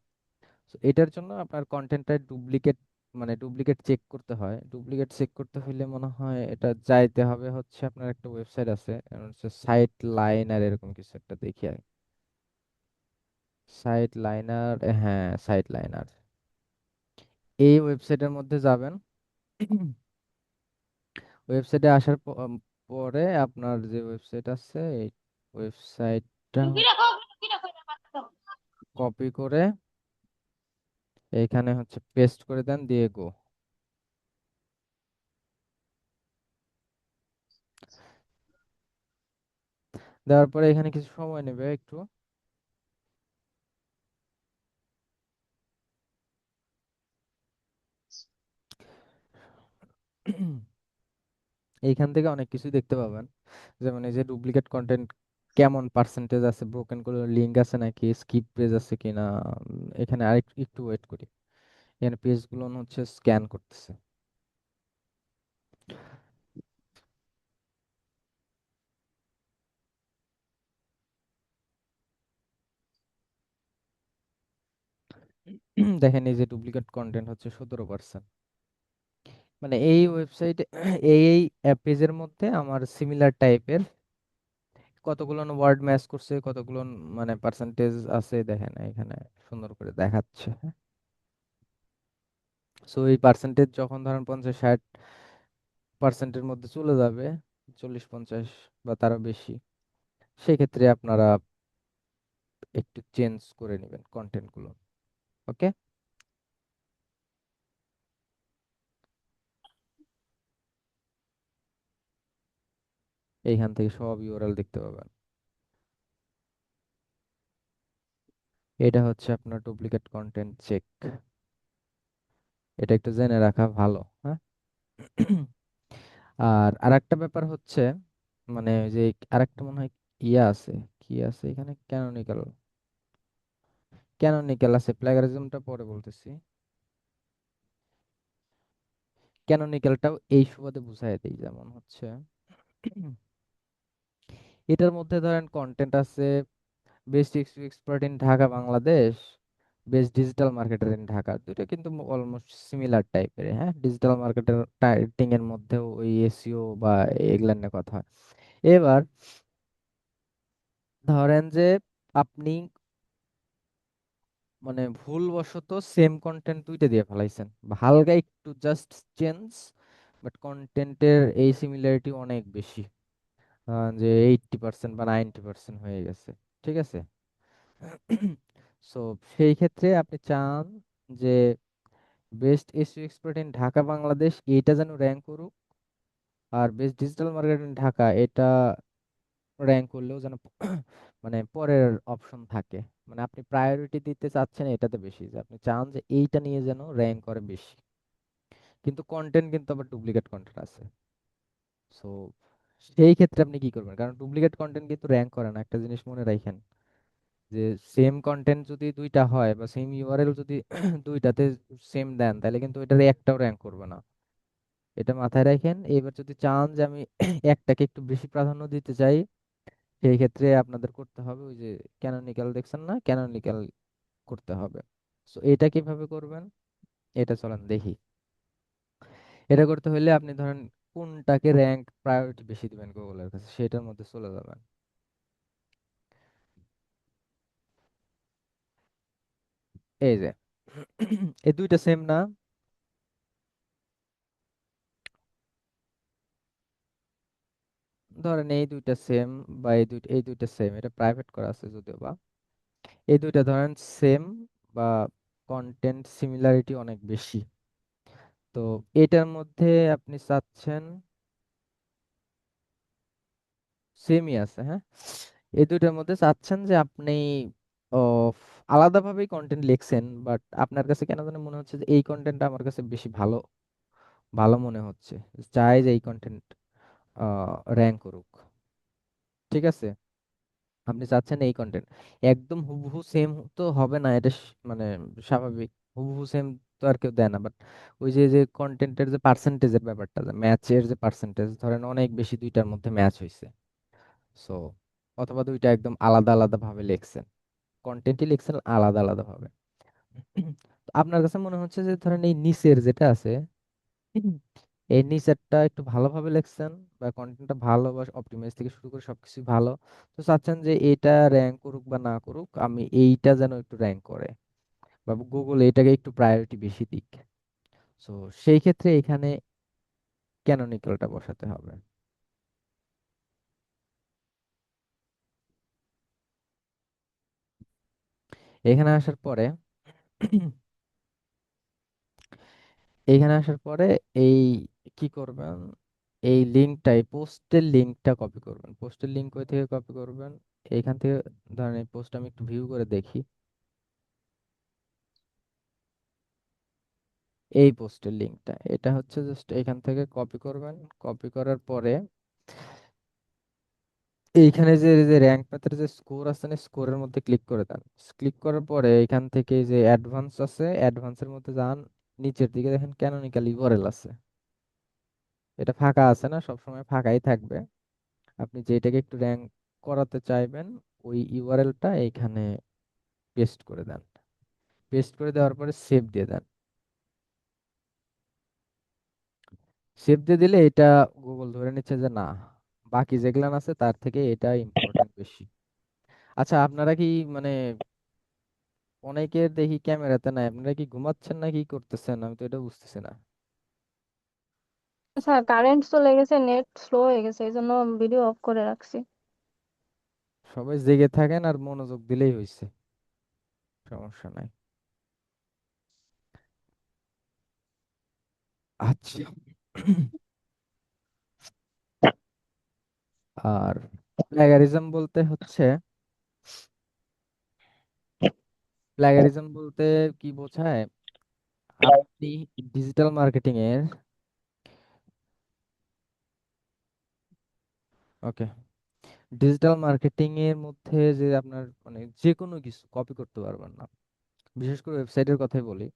S1: So, এটার জন্য আপনার কন্টেন্টটা ডুপ্লিকেট চেক করতে হয়। ডুপ্লিকেট চেক করতে হইলে মনে হয় এটা যাইতে হবে হচ্ছে, আপনার একটা ওয়েবসাইট আছে হচ্ছে সাইট লাইনার, এরকম কিছু একটা দেখি আগে। সাইট লাইনার, হ্যাঁ সাইট লাইনার, এই ওয়েবসাইটের মধ্যে যাবেন। ওয়েবসাইটে আসার পরে আপনার যে ওয়েবসাইট আছে, এই ওয়েবসাইটটা কপি করে এইখানে হচ্ছে পেস্ট করে দেন, দিয়ে গো। দেওয়ার পরে এখানে কিছু সময় নেবে একটু। এইখান থেকে অনেক কিছু দেখতে পাবেন, যেমন এই যে ডুপ্লিকেট কন্টেন্ট কেমন পার্সেন্টেজ আছে, ব্রোকেন কোনো লিঙ্ক আছে নাকি, স্কিপ পেজ আছে কিনা। এখানে আরেক একটু ওয়েট করি, এখানে পেজগুলো হচ্ছে স্ক্যান করতেছে। দেখেন এই যে ডুপ্লিকেট কন্টেন্ট হচ্ছে 17%। মানে এই ওয়েবসাইটে এই পেজের মধ্যে আমার সিমিলার টাইপের কতগুলো ওয়ার্ড ম্যাচ করছে, কতগুলো মানে পার্সেন্টেজ আছে দেখেন এখানে সুন্দর করে দেখাচ্ছে। সো এই পার্সেন্টেজ যখন ধরেন 50-60% মধ্যে চলে যাবে, 40-50 বা তারও বেশি, সেক্ষেত্রে আপনারা একটু চেঞ্জ করে নেবেন কন্টেন্ট গুলো। ওকে, এইখান থেকে সব ইউআরএল দেখতে পাবেন। এটা হচ্ছে আপনার ডুপ্লিকেট কন্টেন্ট চেক, এটা একটু জেনে রাখা ভালো, হ্যাঁ। আর আরেকটা ব্যাপার হচ্ছে, মানে ওই যে আরেকটা মনে হয় ইয়ে আছে, কি আছে এখানে, ক্যানোনিক্যাল, ক্যানোনিক্যাল আছে, প্লাগারিজমটা পরে বলতেছি। ক্যানোনিক্যালটাও এই সুবাদে বুঝাই দেই, যেমন হচ্ছে এটার মধ্যে ধরেন কন্টেন্ট আছে, best expert in Dhaka Bangladesh, best digital marketer in Dhaka, দুটো কিন্তু অলমোস্ট সিমিলার টাইপের, হ্যাঁ। ডিজিটাল মার্কেটিং এর মধ্যেও ওই এসইও বা এগুলা নিয়ে কথা হয়। এবার ধরেন যে আপনি মানে ভুলবশত সেম কন্টেন্ট দুইটা দিয়ে ফেলাইছেন, বা হালকা একটু জাস্ট চেঞ্জ, বাট কন্টেন্টের এই সিমিলারিটি অনেক বেশি, যে 80% বা 90% হয়ে গেছে, ঠিক আছে। সো সেই ক্ষেত্রে আপনি চান যে best SEO expert in Dhaka Bangladesh এটা যেন র্যাঙ্ক করুক, আর বেস্ট ডিজিটাল মার্কেটিং ঢাকা এটা র্যাঙ্ক করলেও যেন মানে পরের অপশন থাকে। মানে আপনি প্রায়োরিটি দিতে চাচ্ছেন এটাতে বেশি, যে আপনি চান যে এইটা নিয়ে যেন র্যাঙ্ক করে বেশি, কিন্তু কন্টেন্ট কিন্তু আবার ডুপ্লিকেট কন্টেন্ট আছে। সো সেই ক্ষেত্রে আপনি কি করবেন, কারণ ডুপ্লিকেট কন্টেন্ট কিন্তু র্যাঙ্ক করে না, একটা জিনিস মনে রাখেন, যে সেম কন্টেন্ট যদি দুইটা হয় বা সেম ইউআরএল যদি দুইটাতে সেম দেন, তাহলে কিন্তু এটার একটাও র্যাঙ্ক করবে না। এটা মাথায় রাখেন। এবার যদি চান যে আমি একটাকে একটু বেশি প্রাধান্য দিতে চাই, সেই ক্ষেত্রে আপনাদের করতে হবে ওই যে ক্যানোনিক্যাল দেখছেন না, ক্যানোনিক্যাল করতে হবে। সো এটা কিভাবে করবেন, এটা চলেন দেখি। এটা করতে হলে আপনি ধরেন কোনটাকে র্যাঙ্ক প্রায়োরিটি বেশি দিবেন গুগলের কাছে, সেটার মধ্যে চলে যাবেন। এই যে এই দুইটা সেম না, ধরেন এই দুইটা সেম, বা এই দুইটা সেম, এটা প্রাইভেট করা আছে যদিও বা, এই দুইটা ধরেন সেম, বা কন্টেন্ট সিমিলারিটি অনেক বেশি, তো এটার মধ্যে আপনি চাচ্ছেন সেমই আছে, হ্যাঁ। এই দুইটার মধ্যে চাচ্ছেন যে আপনি ও, আলাদাভাবেই কন্টেন্ট লিখছেন, বাট আপনার কাছে কেন জানি মনে হচ্ছে যে এই কন্টেন্টটা আমার কাছে বেশি ভালো ভালো মনে হচ্ছে, চাই যে এই কন্টেন্ট র্যাঙ্ক করুক, ঠিক আছে। আপনি চাচ্ছেন এই কন্টেন্ট একদম হুবহু সেম তো হবে না, এটা মানে স্বাভাবিক, হুবহু সেম তো আর কেউ দেয় না, বাট ওই যে যে কন্টেন্টের যে পার্সেন্টেজের ব্যাপারটা, যে ম্যাচের যে পার্সেন্টেজ, ধরেন অনেক বেশি দুইটার মধ্যে ম্যাচ হয়েছে, সো অথবা দুইটা একদম আলাদা আলাদা ভাবে লিখছেন, কন্টেন্টই লিখছেন আলাদা আলাদা ভাবে। তো আপনার কাছে মনে হচ্ছে যে ধরেন এই নিচের যেটা আছে, এই নিচেরটা একটু ভালোভাবে লিখছেন, বা কন্টেন্টটা ভালো, বা অপটিমাইজ থেকে শুরু করে সবকিছু ভালো, তো চাচ্ছেন যে এটা র্যাঙ্ক করুক বা না করুক, আমি এইটা যেন একটু র্যাঙ্ক করে, বা গুগল এটাকে একটু প্রায়োরিটি বেশি দিক। সো সেই ক্ষেত্রে এখানে ক্যানোনিক্যালটা বসাতে হবে। এখানে আসার পরে এইখানে আসার পরে এই কি করবেন, এই লিঙ্কটাই, পোস্টের লিঙ্কটা কপি করবেন। পোস্টের লিঙ্ক কই থেকে কপি করবেন? এইখান থেকে। ধরেন এই পোস্ট আমি একটু ভিউ করে দেখি। এই পোস্টের লিঙ্কটা, এটা হচ্ছে জাস্ট এখান থেকে কপি করবেন। কপি করার পরে এইখানে যে যে র্যাঙ্ক ম্যাথের যে স্কোর আছে না, স্কোরের মধ্যে ক্লিক করে দেন। ক্লিক করার পরে এখান থেকে এই যে অ্যাডভান্স আছে, অ্যাডভান্সের মধ্যে যান। নিচের দিকে দেখেন ক্যানোনিকাল ইউআরএল আছে। এটা ফাঁকা আছে না, সবসময় ফাঁকাই থাকবে। আপনি যেটাকে একটু র্যাঙ্ক করাতে চাইবেন, ওই ইউআরএলটা এইখানে পেস্ট করে দেন। পেস্ট করে দেওয়ার পরে সেভ দিয়ে দেন। সেভ দিয়ে দিলে এটা গুগল ধরে নিচ্ছে যে না, বাকি যেগুলান আছে তার থেকে এটা ইম্পর্টেন্ট বেশি। আচ্ছা, আপনারা কি মানে, অনেকের দেখি ক্যামেরাতে নাই, আপনারা কি ঘুমাচ্ছেন না কি করতেছেন? আমি তো এটা বুঝতেছি না।
S4: স্যার কারেন্ট চলে গেছে, নেট স্লো হয়ে গেছে, এই জন্য ভিডিও অফ করে রাখছি।
S1: সবাই জেগে থাকেন আর মনোযোগ দিলেই হয়েছে, সমস্যা নাই। আচ্ছা। আর প্লাগারিজম বলতে হচ্ছে, প্লাগারিজম বলতে কি বোঝায়? আপনি ডিজিটাল মার্কেটিং এর, ওকে, ডিজিটাল মার্কেটিং এর মধ্যে যে আপনার মানে যে কোনো কিছু কপি করতে পারবেন না। বিশেষ করে ওয়েবসাইটের কথাই বলি।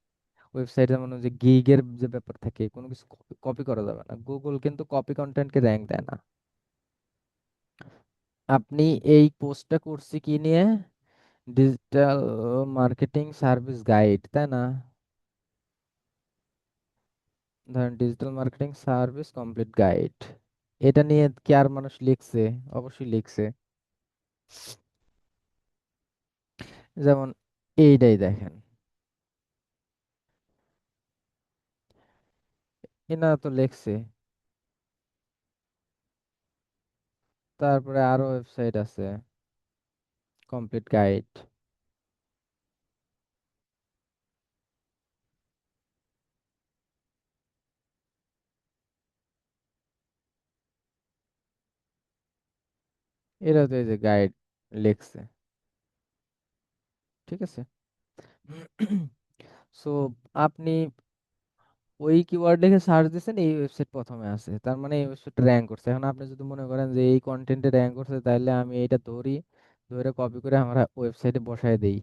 S1: ওয়েবসাইটে মানে যে গিগের যে ব্যাপার থাকে, কোনো কিছু কপি করা যাবে না। গুগল কিন্তু কপি কন্টেন্টকে র্যাঙ্ক দেয় না। আপনি এই পোস্টটা করছি কি নিয়ে? ডিজিটাল মার্কেটিং সার্ভিস গাইড, তাই না? ধরেন digital marketing service complete guide, এটা নিয়ে কি আর মানুষ লিখছে? অবশ্যই লিখছে। যেমন এইটাই দেখেন, এনা তো লিখছে। তারপরে আরো ওয়েবসাইট আছে কমপ্লিট গাইড। এরা তো এই যে গাইড লিখছে, ঠিক আছে। সো আপনি ওই কিওয়ার্ড লিখে সার্চ দিচ্ছেন, এই ওয়েবসাইট প্রথমে আছে, তার মানে এই ওয়েবসাইট র্যাঙ্ক করছে। এখন আপনি যদি মনে করেন যে এই কন্টেন্টে র্যাঙ্ক করছে, তাহলে আমি এটা ধরি, ধরে কপি করে আমরা ওয়েবসাইটে বসায় দেই,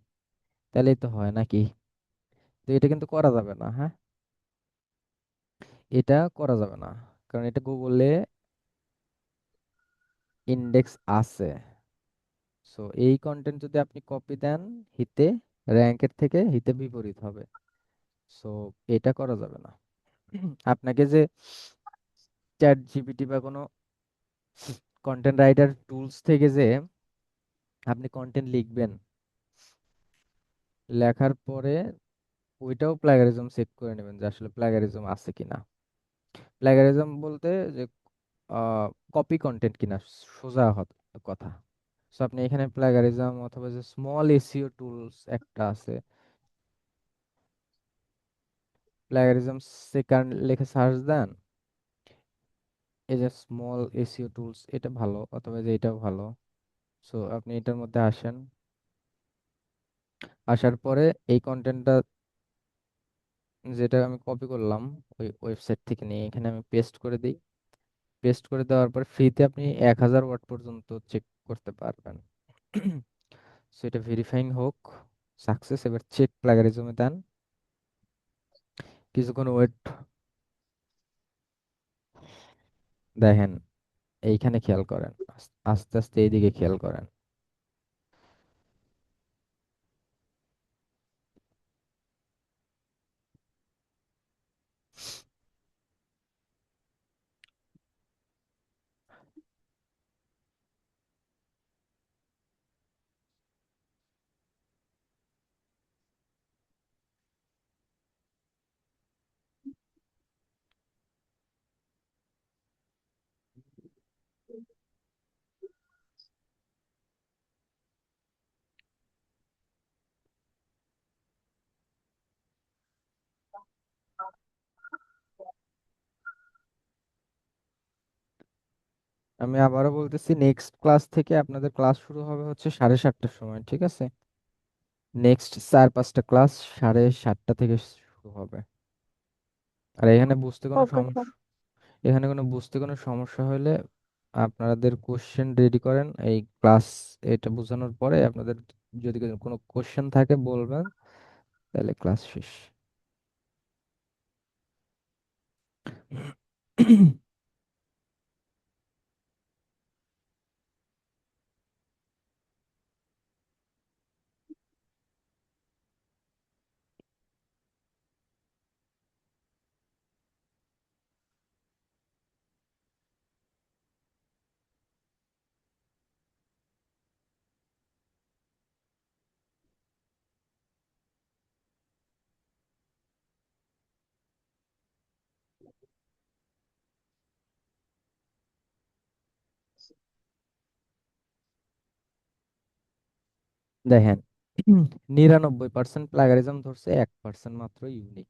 S1: তাহলেই তো হয় নাকি? তো এটা কিন্তু করা যাবে না, হ্যাঁ। এটা করা যাবে না, কারণ এটা গুগলে ইন্ডেক্স আছে। সো এই কন্টেন্ট যদি আপনি কপি দেন হিতে, র্যাঙ্কের থেকে হিতে বিপরীত হবে। সো এটা করা যাবে না। আপনাকে যে চ্যাট জিপিটি বা কোনো কন্টেন্ট রাইটার টুলস থেকে যে আপনি কন্টেন্ট লিখবেন, লেখার পরে ওইটাও প্লাগারিজম চেক করে নেবেন যে আসলে প্লাগারিজম আছে কিনা। প্লাগারিজম বলতে যে কপি কন্টেন্ট কিনা, সোজা কথা। সো আপনি এখানে প্লাগারিজম অথবা যে স্মল এসইও টুলস একটা আছে, প্লাগারিজম সেকেন্ড লিখে সার্চ দেন। এই যে স্মল এসইও টুলস, এটা ভালো, অথবা যে এটাও ভালো। সো আপনি এটার মধ্যে আসেন। আসার পরে এই কন্টেন্টটা যেটা আমি কপি করলাম ওই ওয়েবসাইট থেকে নিয়ে এখানে আমি পেস্ট করে দিই। পেস্ট করে দেওয়ার পর ফ্রিতে আপনি 1000 ওয়ার্ড পর্যন্ত চেক করতে পারবেন। সো এটা ভেরিফাইং হোক, সাকসেস। এবার চেক প্লাগারিজমে দেন, কিছুক্ষণ ওয়েট। দেখেন এইখানে খেয়াল করেন, আস্তে আস্তে এইদিকে খেয়াল করেন। আমি আবারও বলতেছি, নেক্সট ক্লাস থেকে আপনাদের ক্লাস শুরু হবে হচ্ছে 7:30টার সময়, ঠিক আছে? নেক্সট 4-5টা ক্লাস 7:30টা থেকে শুরু হবে। আর এখানে বুঝতে কোনো
S4: ওকে স্যার।
S1: সমস্যা এখানে কোনো বুঝতে কোনো সমস্যা হলে আপনাদের কোশ্চেন রেডি করেন। এই ক্লাস এটা বোঝানোর পরে আপনাদের যদি কোনো কোশ্চেন থাকে বলবেন, তাহলে ক্লাস শেষ। দেখেন, 99% প্লাগারিজম ধরছে, 1% মাত্র ইউনিক।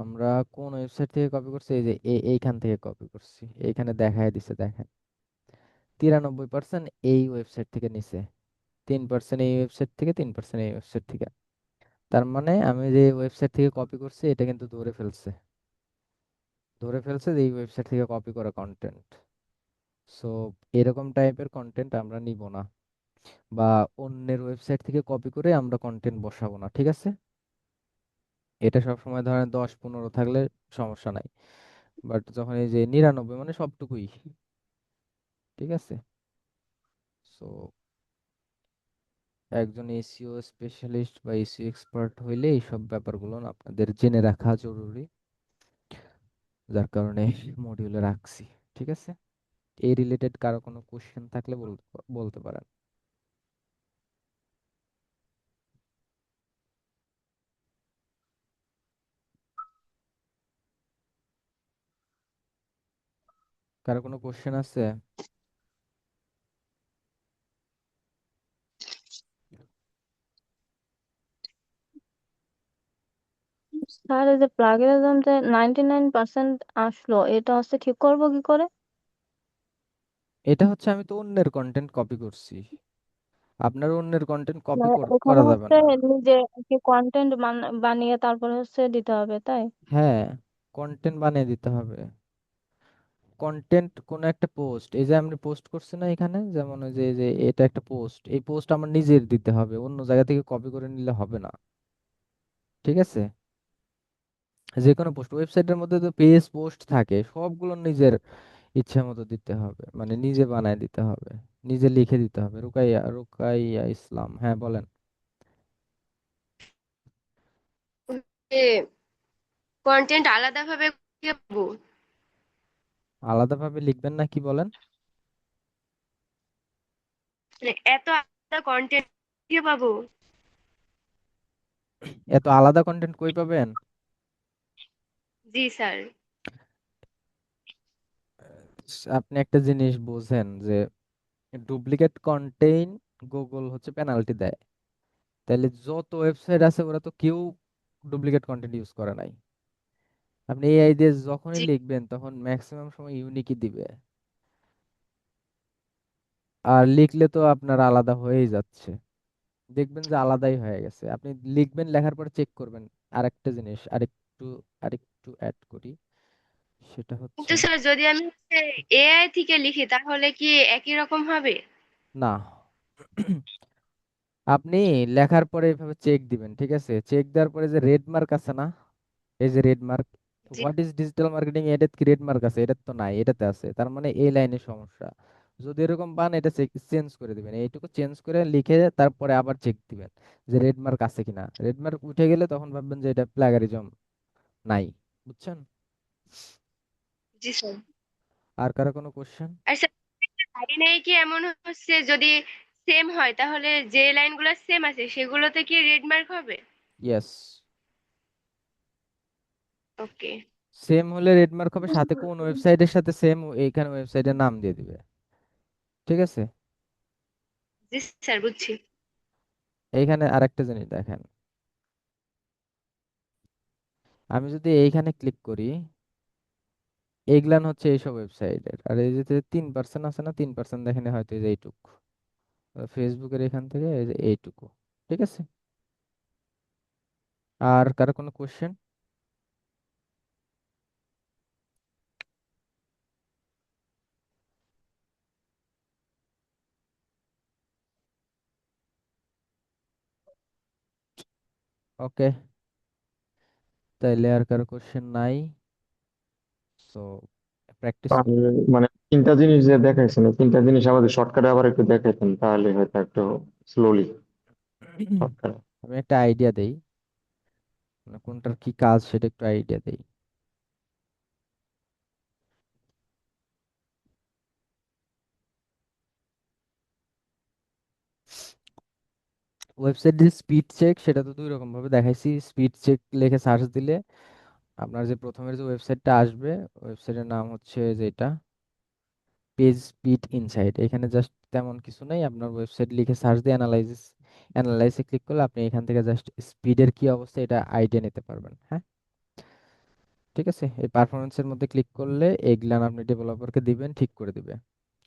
S1: আমরা কোন ওয়েবসাইট থেকে কপি করছি? এই যে এইখান থেকে কপি করছি, এইখানে দেখায় দিছে, দেখেন 93% এই ওয়েবসাইট থেকে নিছে, 3% এই ওয়েবসাইট থেকে, 3% এই ওয়েবসাইট থেকে। তার মানে আমি যে ওয়েবসাইট থেকে কপি করছি এটা কিন্তু ধরে ফেলছে যে এই ওয়েবসাইট থেকে কপি করা কন্টেন্ট। সো এরকম টাইপের কন্টেন্ট আমরা নিব না, বা অন্যের ওয়েবসাইট থেকে কপি করে আমরা কন্টেন্ট বসাবো না, ঠিক আছে? এটা সব সময় ধরেন 10-15 থাকলে সমস্যা নাই, বাট যখন এই যে 99 মানে সবটুকুই, ঠিক আছে? সো একজন এসইও স্পেশালিস্ট বা এসইও এক্সপার্ট হইলে এইসব ব্যাপারগুলো না আপনাদের জেনে রাখা জরুরি, যার কারণে মডিউলে রাখছি, ঠিক আছে? এই রিলেটেড কারো কোনো কোশ্চেন থাকলে বলতে পারেন। কারো কোনো কোশ্চেন আছে?
S4: স্যার এই যে প্লাগিয়ারিজম যে 99% আসলো, এটা হচ্ছে ঠিক করবো কি করে?
S1: এটা হচ্ছে, আমি তো অন্যের কন্টেন্ট কপি করছি, আপনার অন্যের কন্টেন্ট কপি
S4: মানে
S1: করা
S4: এখানে
S1: যাবে
S4: হচ্ছে
S1: না।
S4: নিজে কি কন্টেন্ট বানিয়ে তারপরে হচ্ছে দিতে হবে, তাই?
S1: হ্যাঁ, কন্টেন্ট বানিয়ে দিতে হবে। কন্টেন্ট কোন একটা পোস্ট, এই যে আমি পোস্ট করছি না এখানে, যেমন ওই যে এটা একটা পোস্ট, এই পোস্ট আমার নিজের দিতে হবে, অন্য জায়গা থেকে কপি করে নিলে হবে না, ঠিক আছে? যে কোনো পোস্ট, ওয়েবসাইটের মধ্যে তো পেজ পোস্ট থাকে, সবগুলো নিজের ইচ্ছা মতো দিতে হবে, মানে নিজে বানায় দিতে হবে, নিজে লিখে দিতে হবে। রুকাইয়া রুকাইয়া ইসলাম, হ্যাঁ বলেন।
S5: কন্টেন্ট আলাদাভাবে কি পাবো?
S1: আলাদাভাবে লিখবেন না, কি বলেন?
S5: মানে এত আলাদা কন্টেন্ট কি পাবো?
S1: এত আলাদা কন্টেন্ট কই পাবেন?
S5: জি স্যার।
S1: আপনি একটা জিনিস বোঝেন যে ডুপ্লিকেট কন্টেইন গুগল হচ্ছে পেনাল্টি দেয়। তাহলে যত ওয়েবসাইট আছে ওরা তো কেউ ডুপ্লিকেট কন্টেন্ট ইউজ করে নাই। আপনি এআই দিয়ে যখনই
S5: জি
S1: লিখবেন তখন ম্যাক্সিমাম সময় ইউনিকই দিবে, আর লিখলে তো আপনার আলাদা হয়েই যাচ্ছে, দেখবেন যে আলাদাই হয়ে গেছে। আপনি লিখবেন, লেখার পর চেক করবেন। আরেকটা জিনিস আরেকটু অ্যাড করি, সেটা হচ্ছে,
S5: কিন্তু স্যার যদি আমি এআই থেকে লিখি তাহলে কি একই রকম হবে?
S1: না, আপনি লেখার পরে এভাবে চেক দিবেন, ঠিক আছে? চেক দেওয়ার পরে যে রেড মার্ক আছে না, এই যে red mark,
S5: G
S1: what is digital marketing, এটাতে কি রেড মার্ক আছে? এটা তো নাই, এটাতে আছে, তার মানে এই লাইনে সমস্যা। যদি এরকম পান এটা চেঞ্জ করে দিবেন, এইটুকু চেঞ্জ করে লিখে তারপরে আবার চেক দিবেন যে রেড মার্ক আছে কিনা। রেড মার্ক উঠে গেলে তখন ভাববেন যে এটা প্লাগারিজম নাই, বুঝছেন?
S5: জি স্যার।
S1: আর কারো কোনো কোশ্চেন?
S5: আর স্যার লাইনে কি এমন হচ্ছে যদি সেম হয় তাহলে যে লাইনগুলো সেম আছে সেগুলোতে কি রেড মার্ক হবে?
S1: ইয়েস,
S5: ওকে।
S1: সেম হলে রেড মার্ক হবে, সাথে কোন ওয়েবসাইটের সাথে সেম, এইখানে ওয়েবসাইটের নাম দিয়ে দিবে, ঠিক আছে?
S5: জি স্যার বুঝছি।
S1: এইখানে আরেকটা জিনিস দেখেন, আমি যদি এইখানে ক্লিক করি, এগুলান হচ্ছে এইসব ওয়েবসাইটের, আর এই যে 3% আছে না, 3% দেখেন হয়তো এই যে এইটুকু ফেসবুকের এখান থেকে এই যে এইটুকু। ঠিক আছে, আর কারো কোনো কোশ্চেন? ওকে, তাইলে আর কারো কোশ্চেন নাই, সো প্র্যাকটিস।
S6: আর মানে তিনটা জিনিস যে দেখাইছেন, এই তিনটা জিনিস আমাদের শর্টকাটে আবার একটু দেখাইতেন, তাহলে হয়তো একটু স্লোলি শর্টকাট।
S1: আমি একটা আইডিয়া দেই, মানে কোনটার কি কাজ সেটা একটু আইডিয়া দেই। ওয়েবসাইটের স্পিড চেক সেটা তো দুই রকম ভাবে দেখাইছি। স্পিড চেক লিখে সার্চ দিলে আপনার যে প্রথমের যে ওয়েবসাইটটা আসবে, ওয়েবসাইটের নাম হচ্ছে যেটা পেজ স্পিড ইনসাইট। এখানে জাস্ট তেমন কিছু নাই, আপনার ওয়েবসাইট লিখে সার্চ দিয়ে অ্যানালাইসে ক্লিক করলে আপনি এখান থেকে জাস্ট স্পিডের কি অবস্থা এটা আইডিয়া নিতে পারবেন। হ্যাঁ, ঠিক আছে, এই পারফরমেন্সের মধ্যে ক্লিক করলে এগুলান আপনি ডেভেলপারকে দিবেন, ঠিক করে দিবে।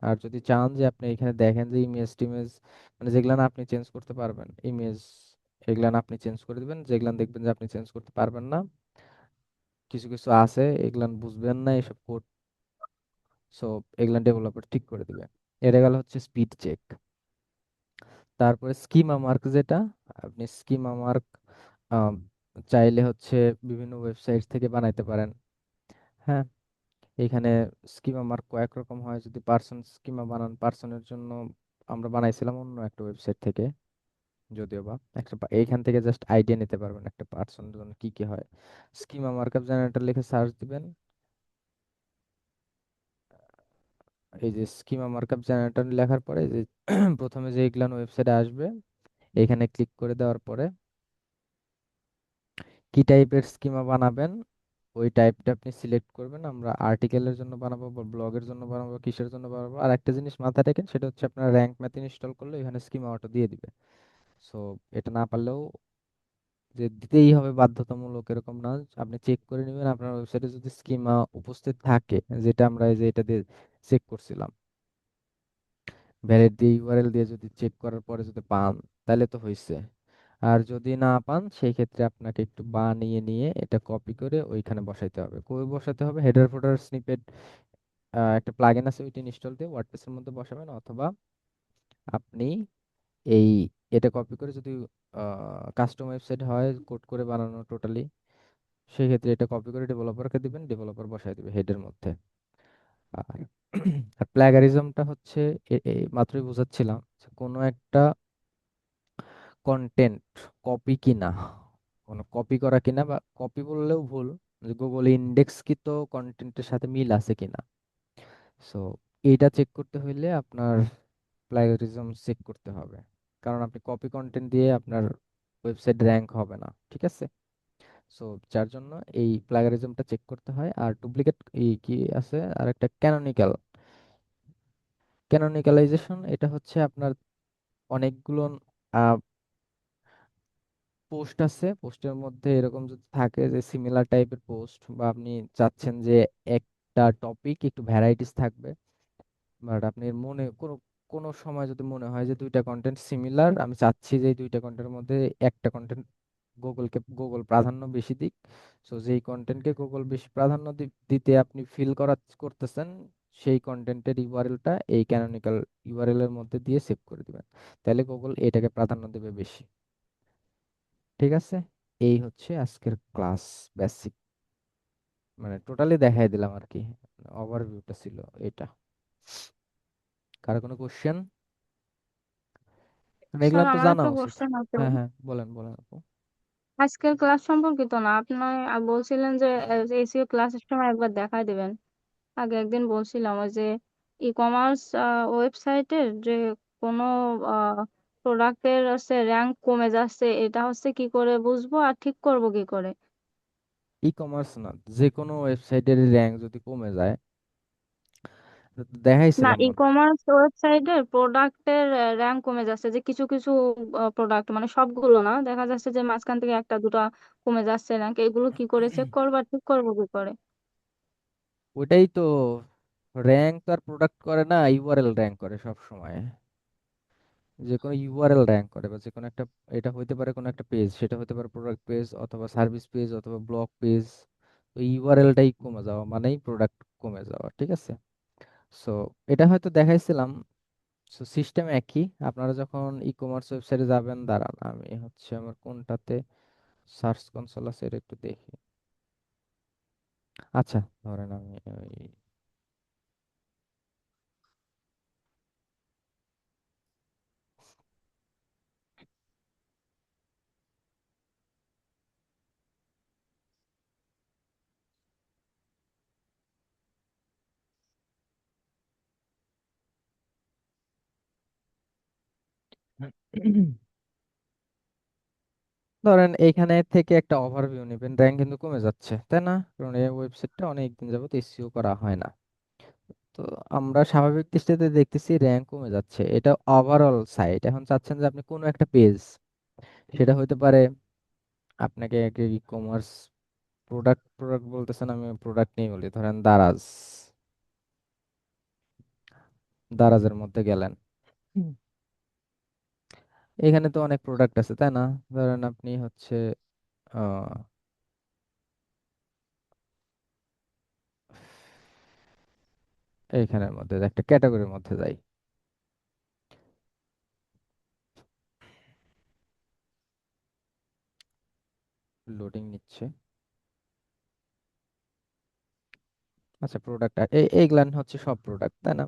S1: আর যদি চান যে আপনি এখানে দেখেন যে ইমেজ টিমেজ মানে যেগুলান আপনি চেঞ্জ করতে পারবেন, ইমেজ এগুলান আপনি চেঞ্জ করে দিবেন, যেগুলান দেখবেন যে আপনি চেঞ্জ করতে পারবেন না, কিছু কিছু আছে এগুলান বুঝবেন না এসব কোড, সো এগুলান ডেভেলপার ঠিক করে দিবে। এটা গেল হচ্ছে স্পিড চেক। তারপরে স্কিমা মার্ক, যেটা আপনি স্কিমা মার্ক চাইলে হচ্ছে বিভিন্ন ওয়েবসাইট থেকে বানাইতে পারেন। হ্যাঁ, এখানে স্কিমা মার্ক কয়েক রকম হয়। যদি পার্সন স্কিমা বানান, পার্সনের জন্য আমরা বানাইছিলাম অন্য একটা ওয়েবসাইট থেকে, যদিও বা এইখান থেকে জাস্ট আইডিয়া নিতে পারবেন একটা পার্সনের জন্য কি কি হয়। স্কিমা মার্কআপ জেনারেটর লিখে সার্চ দিবেন, এই যে স্কিমা মার্কআপ জেনারেটর লেখার পরে যে প্রথমে যে এগুলান ওয়েবসাইটে আসবে, এখানে ক্লিক করে দেওয়ার পরে কি টাইপের স্কিমা বানাবেন ওই টাইপটা আপনি সিলেক্ট করবেন। আমরা আর্টিকেলের জন্য বানাবো বা ব্লগের জন্য বানাবো, কিসের জন্য বানাবো। আর একটা জিনিস মাথায় রাখেন, সেটা হচ্ছে আপনার র্যাঙ্ক ম্যাথ ইনস্টল করলে এখানে স্কিমা অটো দিয়ে দিবে। সো এটা না পারলেও যে দিতেই হবে বাধ্যতামূলক এরকম না, আপনি চেক করে নেবেন আপনার ওয়েবসাইটে যদি স্কিমা উপস্থিত থাকে, যেটা আমরা এই যে এটা দিয়ে চেক করছিলাম, ভ্যালিড দিয়ে ইউআরএল দিয়ে যদি চেক করার পরে যদি পান তাহলে তো হয়েছে। আর যদি না পান সেই ক্ষেত্রে আপনাকে একটু বানিয়ে নিয়ে এটা কপি করে ওইখানে বসাইতে হবে। কই বসাতে হবে? হেডার ফোল্ডার স্নিপেট একটা প্লাগইন আছে, ওইটা ইনস্টল দিয়ে ওয়ার্ডপ্রেসের মধ্যে বসাবেন, অথবা আপনি এই এটা কপি করে যদি কাস্টম ওয়েবসাইট হয় কোড করে বানানো টোটালি, সেই ক্ষেত্রে এটা কপি করে ডেভেলপারকে দিবেন, ডেভেলপার বসায় দিবে হেডের মধ্যে। আর আর প্লাগারিজমটা হচ্ছে মাত্রই বুঝাচ্ছিলাম যে কোনো একটা কন্টেন্ট কপি কিনা, কোনো কপি করা কিনা, বা কপি বললেও ভুল, যে গুগল ইন্ডেক্সকৃত কন্টেন্টের সাথে মিল আছে কিনা। সো এইটা চেক করতে হইলে আপনার প্লাগরিজম চেক করতে হবে, কারণ আপনি কপি কন্টেন্ট দিয়ে আপনার ওয়েবসাইট র্যাঙ্ক হবে না। ঠিক আছে, সো যার জন্য এই প্লাগারিজমটা চেক করতে হয়। আর ডুপ্লিকেট এই কি আছে আর একটা ক্যানোনিক্যাল, ক্যানোনিক্যালাইজেশন, এটা হচ্ছে আপনার অনেকগুলো পোস্ট আছে, পোস্টের মধ্যে এরকম যদি থাকে যে সিমিলার টাইপের পোস্ট, বা আপনি চাচ্ছেন যে একটা টপিক একটু ভ্যারাইটিস থাকবে, বাট আপনি মনে কোনো কোনো সময় যদি মনে হয় যে দুইটা কন্টেন্ট সিমিলার, আমি চাচ্ছি যে এই দুইটা কন্টেন্টের মধ্যে একটা কন্টেন্ট গুগল প্রাধান্য বেশি দিক, সো যেই কন্টেন্টকে গুগল বেশি প্রাধান্য দিতে আপনি ফিল করতেছেন, সেই কন্টেন্টের ইউআরএলটা এই ক্যানোনিক্যাল ইউআরএল এর মধ্যে দিয়ে সেভ করে দিবেন, তাহলে গুগল এটাকে প্রাধান্য দেবে বেশি। ঠিক আছে, এই হচ্ছে আজকের ক্লাস বেসিক, মানে টোটালি দেখাই দিলাম আর কি, ওভারভিউটা ছিল এটা। কারো কোনো কোশ্চেন? মানে এগুলো
S4: স্যার
S1: তো
S4: আমার
S1: জানা
S4: একটা
S1: উচিত।
S4: কোশ্চেন আছে।
S1: হ্যাঁ হ্যাঁ, বলেন বলেন আপু।
S4: আজকের ক্লাস সম্পর্কিত না, আপনি বলছিলেন যে এসইও ক্লাসের সময় একবার দেখাই দিবেন। আগে একদিন বলছিলাম ওই যে ই কমার্স ওয়েবসাইটের যে কোনো প্রোডাক্টের হচ্ছে র্যাঙ্ক কমে যাচ্ছে, এটা হচ্ছে কি করে বুঝবো আর ঠিক করব কি করে?
S1: ই কমার্স না, যে কোনো ওয়েবসাইটের র্যাঙ্ক যদি কমে যায়,
S4: না,
S1: দেখাইছিলাম
S4: ই
S1: মনে হয়।
S4: কমার্স ওয়েবসাইটের প্রোডাক্টের র্যাঙ্ক কমে যাচ্ছে, যে কিছু কিছু প্রোডাক্ট, মানে সবগুলো না, দেখা যাচ্ছে যে মাঝখান থেকে একটা দুটা কমে যাচ্ছে র্যাঙ্ক। এগুলো কি করে চেক করবা, ঠিক করবো কি করে?
S1: ওইটাই তো, র্যাঙ্ক তো আর প্রোডাক্ট করে না, ইউআরএল র্যাঙ্ক করে সব সময়। যে কোনো ইউআরএল র্যাঙ্ক করে, বা যে কোনো একটা, এটা হইতে পারে কোনো একটা পেজ, সেটা হতে পারে প্রোডাক্ট পেজ অথবা সার্ভিস পেজ অথবা ব্লগ পেজ। তো ইউআরএলটাই কমে যাওয়া মানেই প্রোডাক্ট কমে যাওয়া, ঠিক আছে। সো এটা হয়তো দেখাইছিলাম। সো সিস্টেম একই। আপনারা যখন ই কমার্স ওয়েবসাইটে যাবেন, দাঁড়ান আমি হচ্ছে আমার কোনটাতে সার্চ কনসোল আছে এটা একটু দেখি। আচ্ছা, ধরেন আমি ধরেন এইখানে থেকে একটা ওভারভিউ নেবেন, র্যাঙ্ক কিন্তু কমে যাচ্ছে, তাই না? কারণ এই ওয়েবসাইটটা অনেক দিন যাবত এসইও করা হয় না। তো আমরা স্বাভাবিক দৃষ্টিতে দেখতেছি র্যাঙ্ক কমে যাচ্ছে, এটা ওভারঅল সাইট। এখন চাচ্ছেন যে আপনি কোনো একটা পেজ, সেটা হতে পারে, আপনাকে ই কমার্স প্রোডাক্ট প্রোডাক্ট বলতেছেন, আমি প্রোডাক্ট নিয়ে বলি, ধরেন দারাজ, দারাজের মধ্যে গেলেন। হুম। এখানে তো অনেক প্রোডাক্ট আছে, তাই না? ধরেন আপনি হচ্ছে আহ, এইখানের মধ্যে একটা ক্যাটাগরির মধ্যে যাই, লোডিং নিচ্ছে। আচ্ছা, প্রোডাক্ট এইগুলান হচ্ছে সব প্রোডাক্ট, তাই না?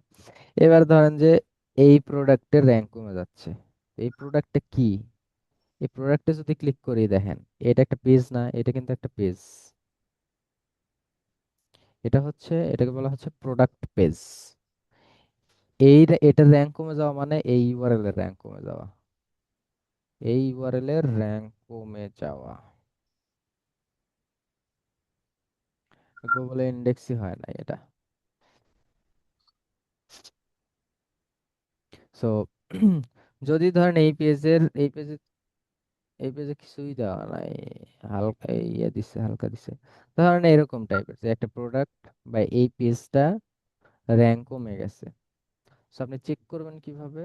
S1: এবার ধরেন যে এই প্রোডাক্টের র্যাঙ্ক কমে যাচ্ছে। এই প্রোডাক্টটা কি? এই প্রোডাক্টে যদি ক্লিক করি, দেখেন এটা একটা পেজ না, এটা কিন্তু একটা পেজ। এটা হচ্ছে, এটাকে বলা হচ্ছে প্রোডাক্ট পেজ। এটার র্যাঙ্ক কমে যাওয়া মানে এই ইউআরএল এর র্যাঙ্ক কমে যাওয়া, এই ইউআরএল এর র্যাঙ্ক কমে যাওয়া। গুগলে ইন্ডেক্সই হয় না এটা। সো যদি ধরেন এই পেজে কিছুই দেওয়া নাই, হালকা ইয়ে দিছে, হালকা দিছে, ধরেন এরকম টাইপের যে একটা প্রোডাক্ট বা এই পেজটা র্যাঙ্ক কমে গেছে। সো আপনি চেক করবেন কিভাবে?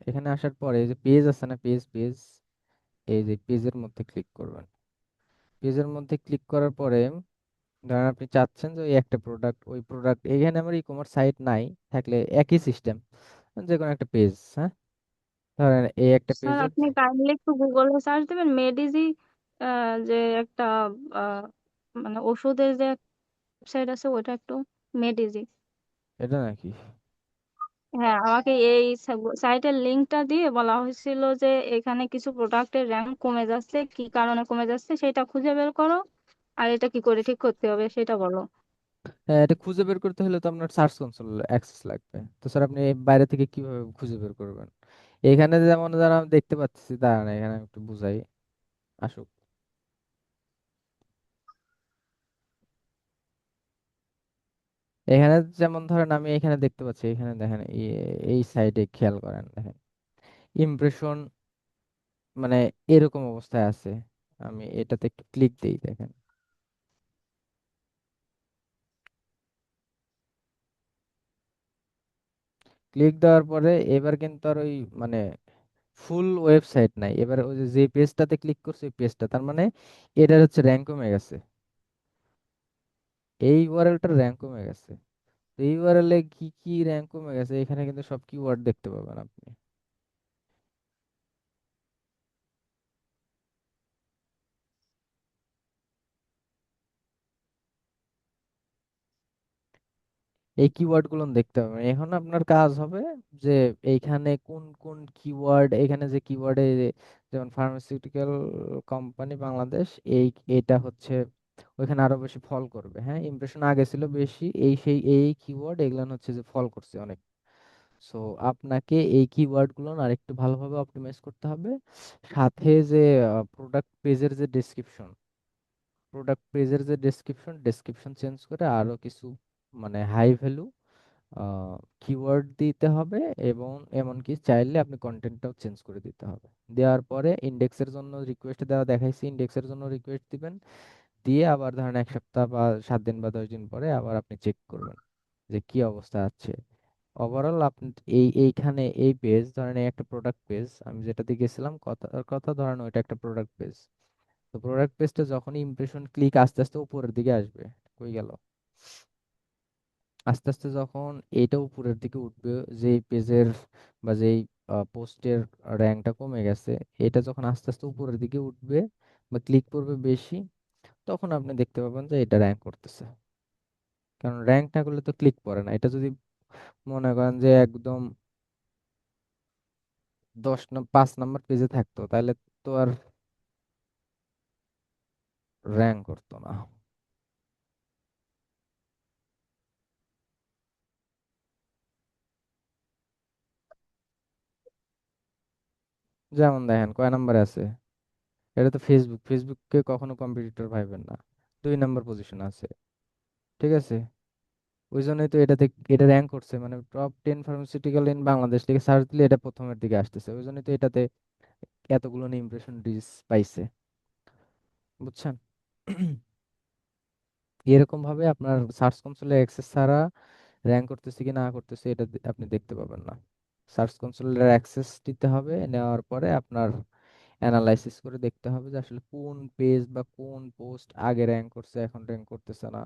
S1: এখানে আসার পরে এই যে পেজ আছে না, পেজ পেজ, এই যে পেজের মধ্যে ক্লিক করবেন। পেজের মধ্যে ক্লিক করার পরে ধরেন আপনি চাচ্ছেন যে ওই একটা প্রোডাক্ট, ওই প্রোডাক্ট, এখানে আমার ই কমার্স সাইট নাই, থাকলে একই সিস্টেম, যে কোনো একটা পেজ, হ্যাঁ, ধরেন এই একটা
S4: স্যার,
S1: পেজের।
S4: আপনি কাইন্ডলি একটু গুগলে সার্চ দেবেন মেডিজি, যে একটা আহ, মানে ওষুধের যে ওয়েবসাইট আছে ওটা একটু, মেডিজি।
S1: এটা নাকি?
S4: হ্যাঁ, আমাকে এই সাইটের লিংকটা দিয়ে বলা হয়েছিল যে এখানে কিছু প্রোডাক্টের র্যাঙ্ক কমে যাচ্ছে, কি কারণে কমে যাচ্ছে সেটা খুঁজে বের করো, আর এটা কি করে ঠিক করতে হবে সেটা বলো।
S1: হ্যাঁ, এটা খুঁজে বের করতে হলে তো আপনার সার্চ কনসোল অ্যাক্সেস লাগবে। তো স্যার আপনি বাইরে থেকে কিভাবে খুঁজে বের করবেন? এখানে যেমন যারা আমি দেখতে পাচ্ছি, দাঁড়ান এখানে আমি একটু বুঝাই, আসুক। এখানে যেমন ধরেন আমি এখানে দেখতে পাচ্ছি, এখানে দেখেন এই সাইডে খেয়াল করেন, দেখেন ইমপ্রেশন মানে এরকম অবস্থায় আছে। আমি এটাতে একটু ক্লিক দিই, দেখেন ক্লিক দেওয়ার পরে এবার কিন্তু আর ওই মানে ফুল ওয়েবসাইট নাই, এবার ওই যে যে পেজটাতে ক্লিক করছে ওই পেজটা, তার মানে এটার হচ্ছে র্যাঙ্ক কমে গেছে, এই ইউআরএলটার র্যাঙ্ক কমে গেছে। তো এই ইউআরএল এ কি কি র্যাঙ্ক কমে গেছে, এখানে কিন্তু সব কিওয়ার্ড দেখতে পাবেন আপনি। এই কিওয়ার্ড গুলো দেখতে হবে। এখন আপনার কাজ হবে যে এইখানে কোন কোন কিওয়ার্ড, এখানে যে কিওয়ার্ডে, যেমন ফার্মাসিউটিক্যাল কোম্পানি বাংলাদেশ, এই এটা হচ্ছে ওইখানে আরো বেশি ফল করবে, হ্যাঁ, ইমপ্রেশন আগে ছিল বেশি, এই সেই এই কিওয়ার্ড এগুলো হচ্ছে যে ফল করছে অনেক। সো আপনাকে এই কিওয়ার্ড গুলো আরেকটু ভালোভাবে অপটিমাইজ করতে হবে। সাথে যে প্রোডাক্ট পেজের যে ডেসক্রিপশন, প্রোডাক্ট পেজের যে ডেসক্রিপশন চেঞ্জ করে আরো কিছু মানে হাই ভ্যালু কিওয়ার্ড দিতে হবে, এবং এমনকি চাইলে আপনি কন্টেন্টটাও চেঞ্জ করে দিতে হবে। দেওয়ার পরে ইন্ডেক্সের জন্য রিকোয়েস্ট দেওয়া দেখাইছি, ইন্ডেক্সের জন্য রিকোয়েস্ট দিবেন, দিয়ে আবার ধরেন 1 সপ্তাহ বা 7 দিন বা 10 দিন পরে আবার আপনি চেক করবেন যে কি অবস্থা আছে। ওভারঅল আপনি এইখানে এই পেজ ধরেন এই একটা প্রোডাক্ট পেজ, আমি যেটাতে গেছিলাম কথার কথা ধরেন ওইটা একটা প্রোডাক্ট পেজ। তো প্রোডাক্ট পেজটা যখনই ইমপ্রেশন ক্লিক আস্তে আস্তে উপরের দিকে আসবে, কই গেল, আস্তে আস্তে যখন এটা উপরের দিকে উঠবে, যেই পেজের বা যেই পোস্টের র্যাঙ্কটা কমে গেছে, এটা যখন আস্তে আস্তে উপরের দিকে উঠবে বা ক্লিক করবে বেশি, তখন আপনি দেখতে পাবেন যে এটা র্যাঙ্ক করতেছে। কারণ র্যাঙ্ক না করলে তো ক্লিক পড়ে না। এটা যদি মনে করেন যে একদম 5 নাম্বার পেজে থাকতো, তাহলে তো আর র্যাঙ্ক করতো না। যেমন দেখেন কয় নাম্বারে আছে, এটা তো ফেসবুককে কখনো কম্পিটিটর ভাববেন না, 2 নাম্বার পজিশন আছে। ঠিক আছে, ওই জন্যই তো এটা র্যাঙ্ক করছে, মানে টপ 10 ফার্মাসিউটিক্যাল ইন বাংলাদেশ থেকে সার্চ দিলে এটা প্রথমের দিকে আসতেছে, ওই জন্যই তো এটাতে এতগুলো ইমপ্রেশন রিচ পাইছে, বুঝছেন? এরকম ভাবে আপনার সার্চ কনসোলে অ্যাক্সেস ছাড়া র্যাঙ্ক করতেছে কি না করতেছে এটা আপনি দেখতে পাবেন না। সার্চ কনসোলের অ্যাক্সেস দিতে হবে, নেওয়ার পরে আপনার অ্যানালাইসিস করে দেখতে হবে যে আসলে কোন পেজ বা কোন পোস্ট আগে র্যাঙ্ক করছে এখন র্যাঙ্ক করতেছে না,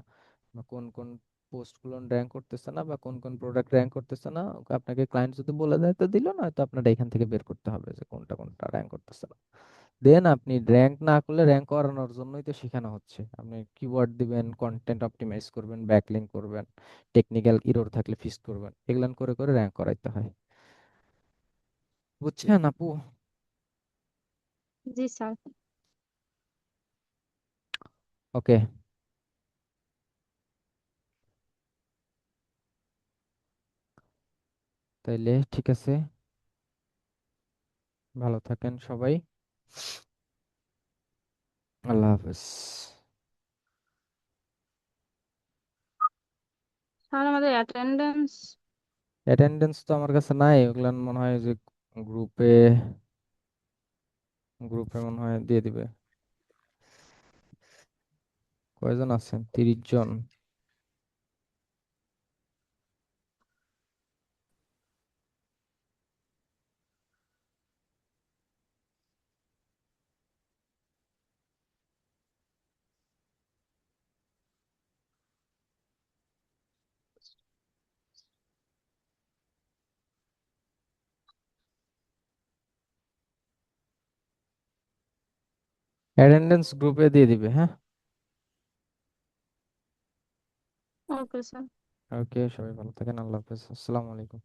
S1: বা কোন কোন পোস্টগুলো র্যাঙ্ক করতেছে না, বা কোন কোন প্রোডাক্ট র্যাঙ্ক করতেছে না। আপনাকে ক্লায়েন্ট যদি বলে দেয় তো দিল, না তো আপনার এখান থেকে বের করতে হবে যে কোনটা কোনটা র্যাঙ্ক করতেছে না। দেন আপনি র্যাঙ্ক না করলে র্যাঙ্ক করানোর জন্যই তো শেখানো হচ্ছে। আপনি কিওয়ার্ড দিবেন, কন্টেন্ট অপটিমাইজ করবেন, ব্যাকলিঙ্ক করবেন, টেকনিক্যাল ইরর থাকলে ফিক্স করবেন, এগুলান করে করে র্যাঙ্ক করাইতে হয়। বুঝছেন আপু?
S4: জি স্যার।
S1: ওকে, তাইলে ঠিক আছে, ভালো থাকেন সবাই। আল্লাহ হাফেজ।
S4: স্যার আমাদের অ্যাটেন্ডেন্স।
S1: অ্যাটেন্ডেন্স তো আমার কাছে নাই, ওগুলান মনে হয় যে গ্রুপে গ্রুপে মনে হয় দিয়ে দিবে। কয়জন আছেন? 30 জন। অ্যাটেন্ডেন্স গ্রুপে দিয়ে দিবে, হ্যাঁ।
S4: Okay sir.
S1: ওকে, সবাই ভালো থাকেন, আল্লাহ হাফেজ, আসসালামু আলাইকুম।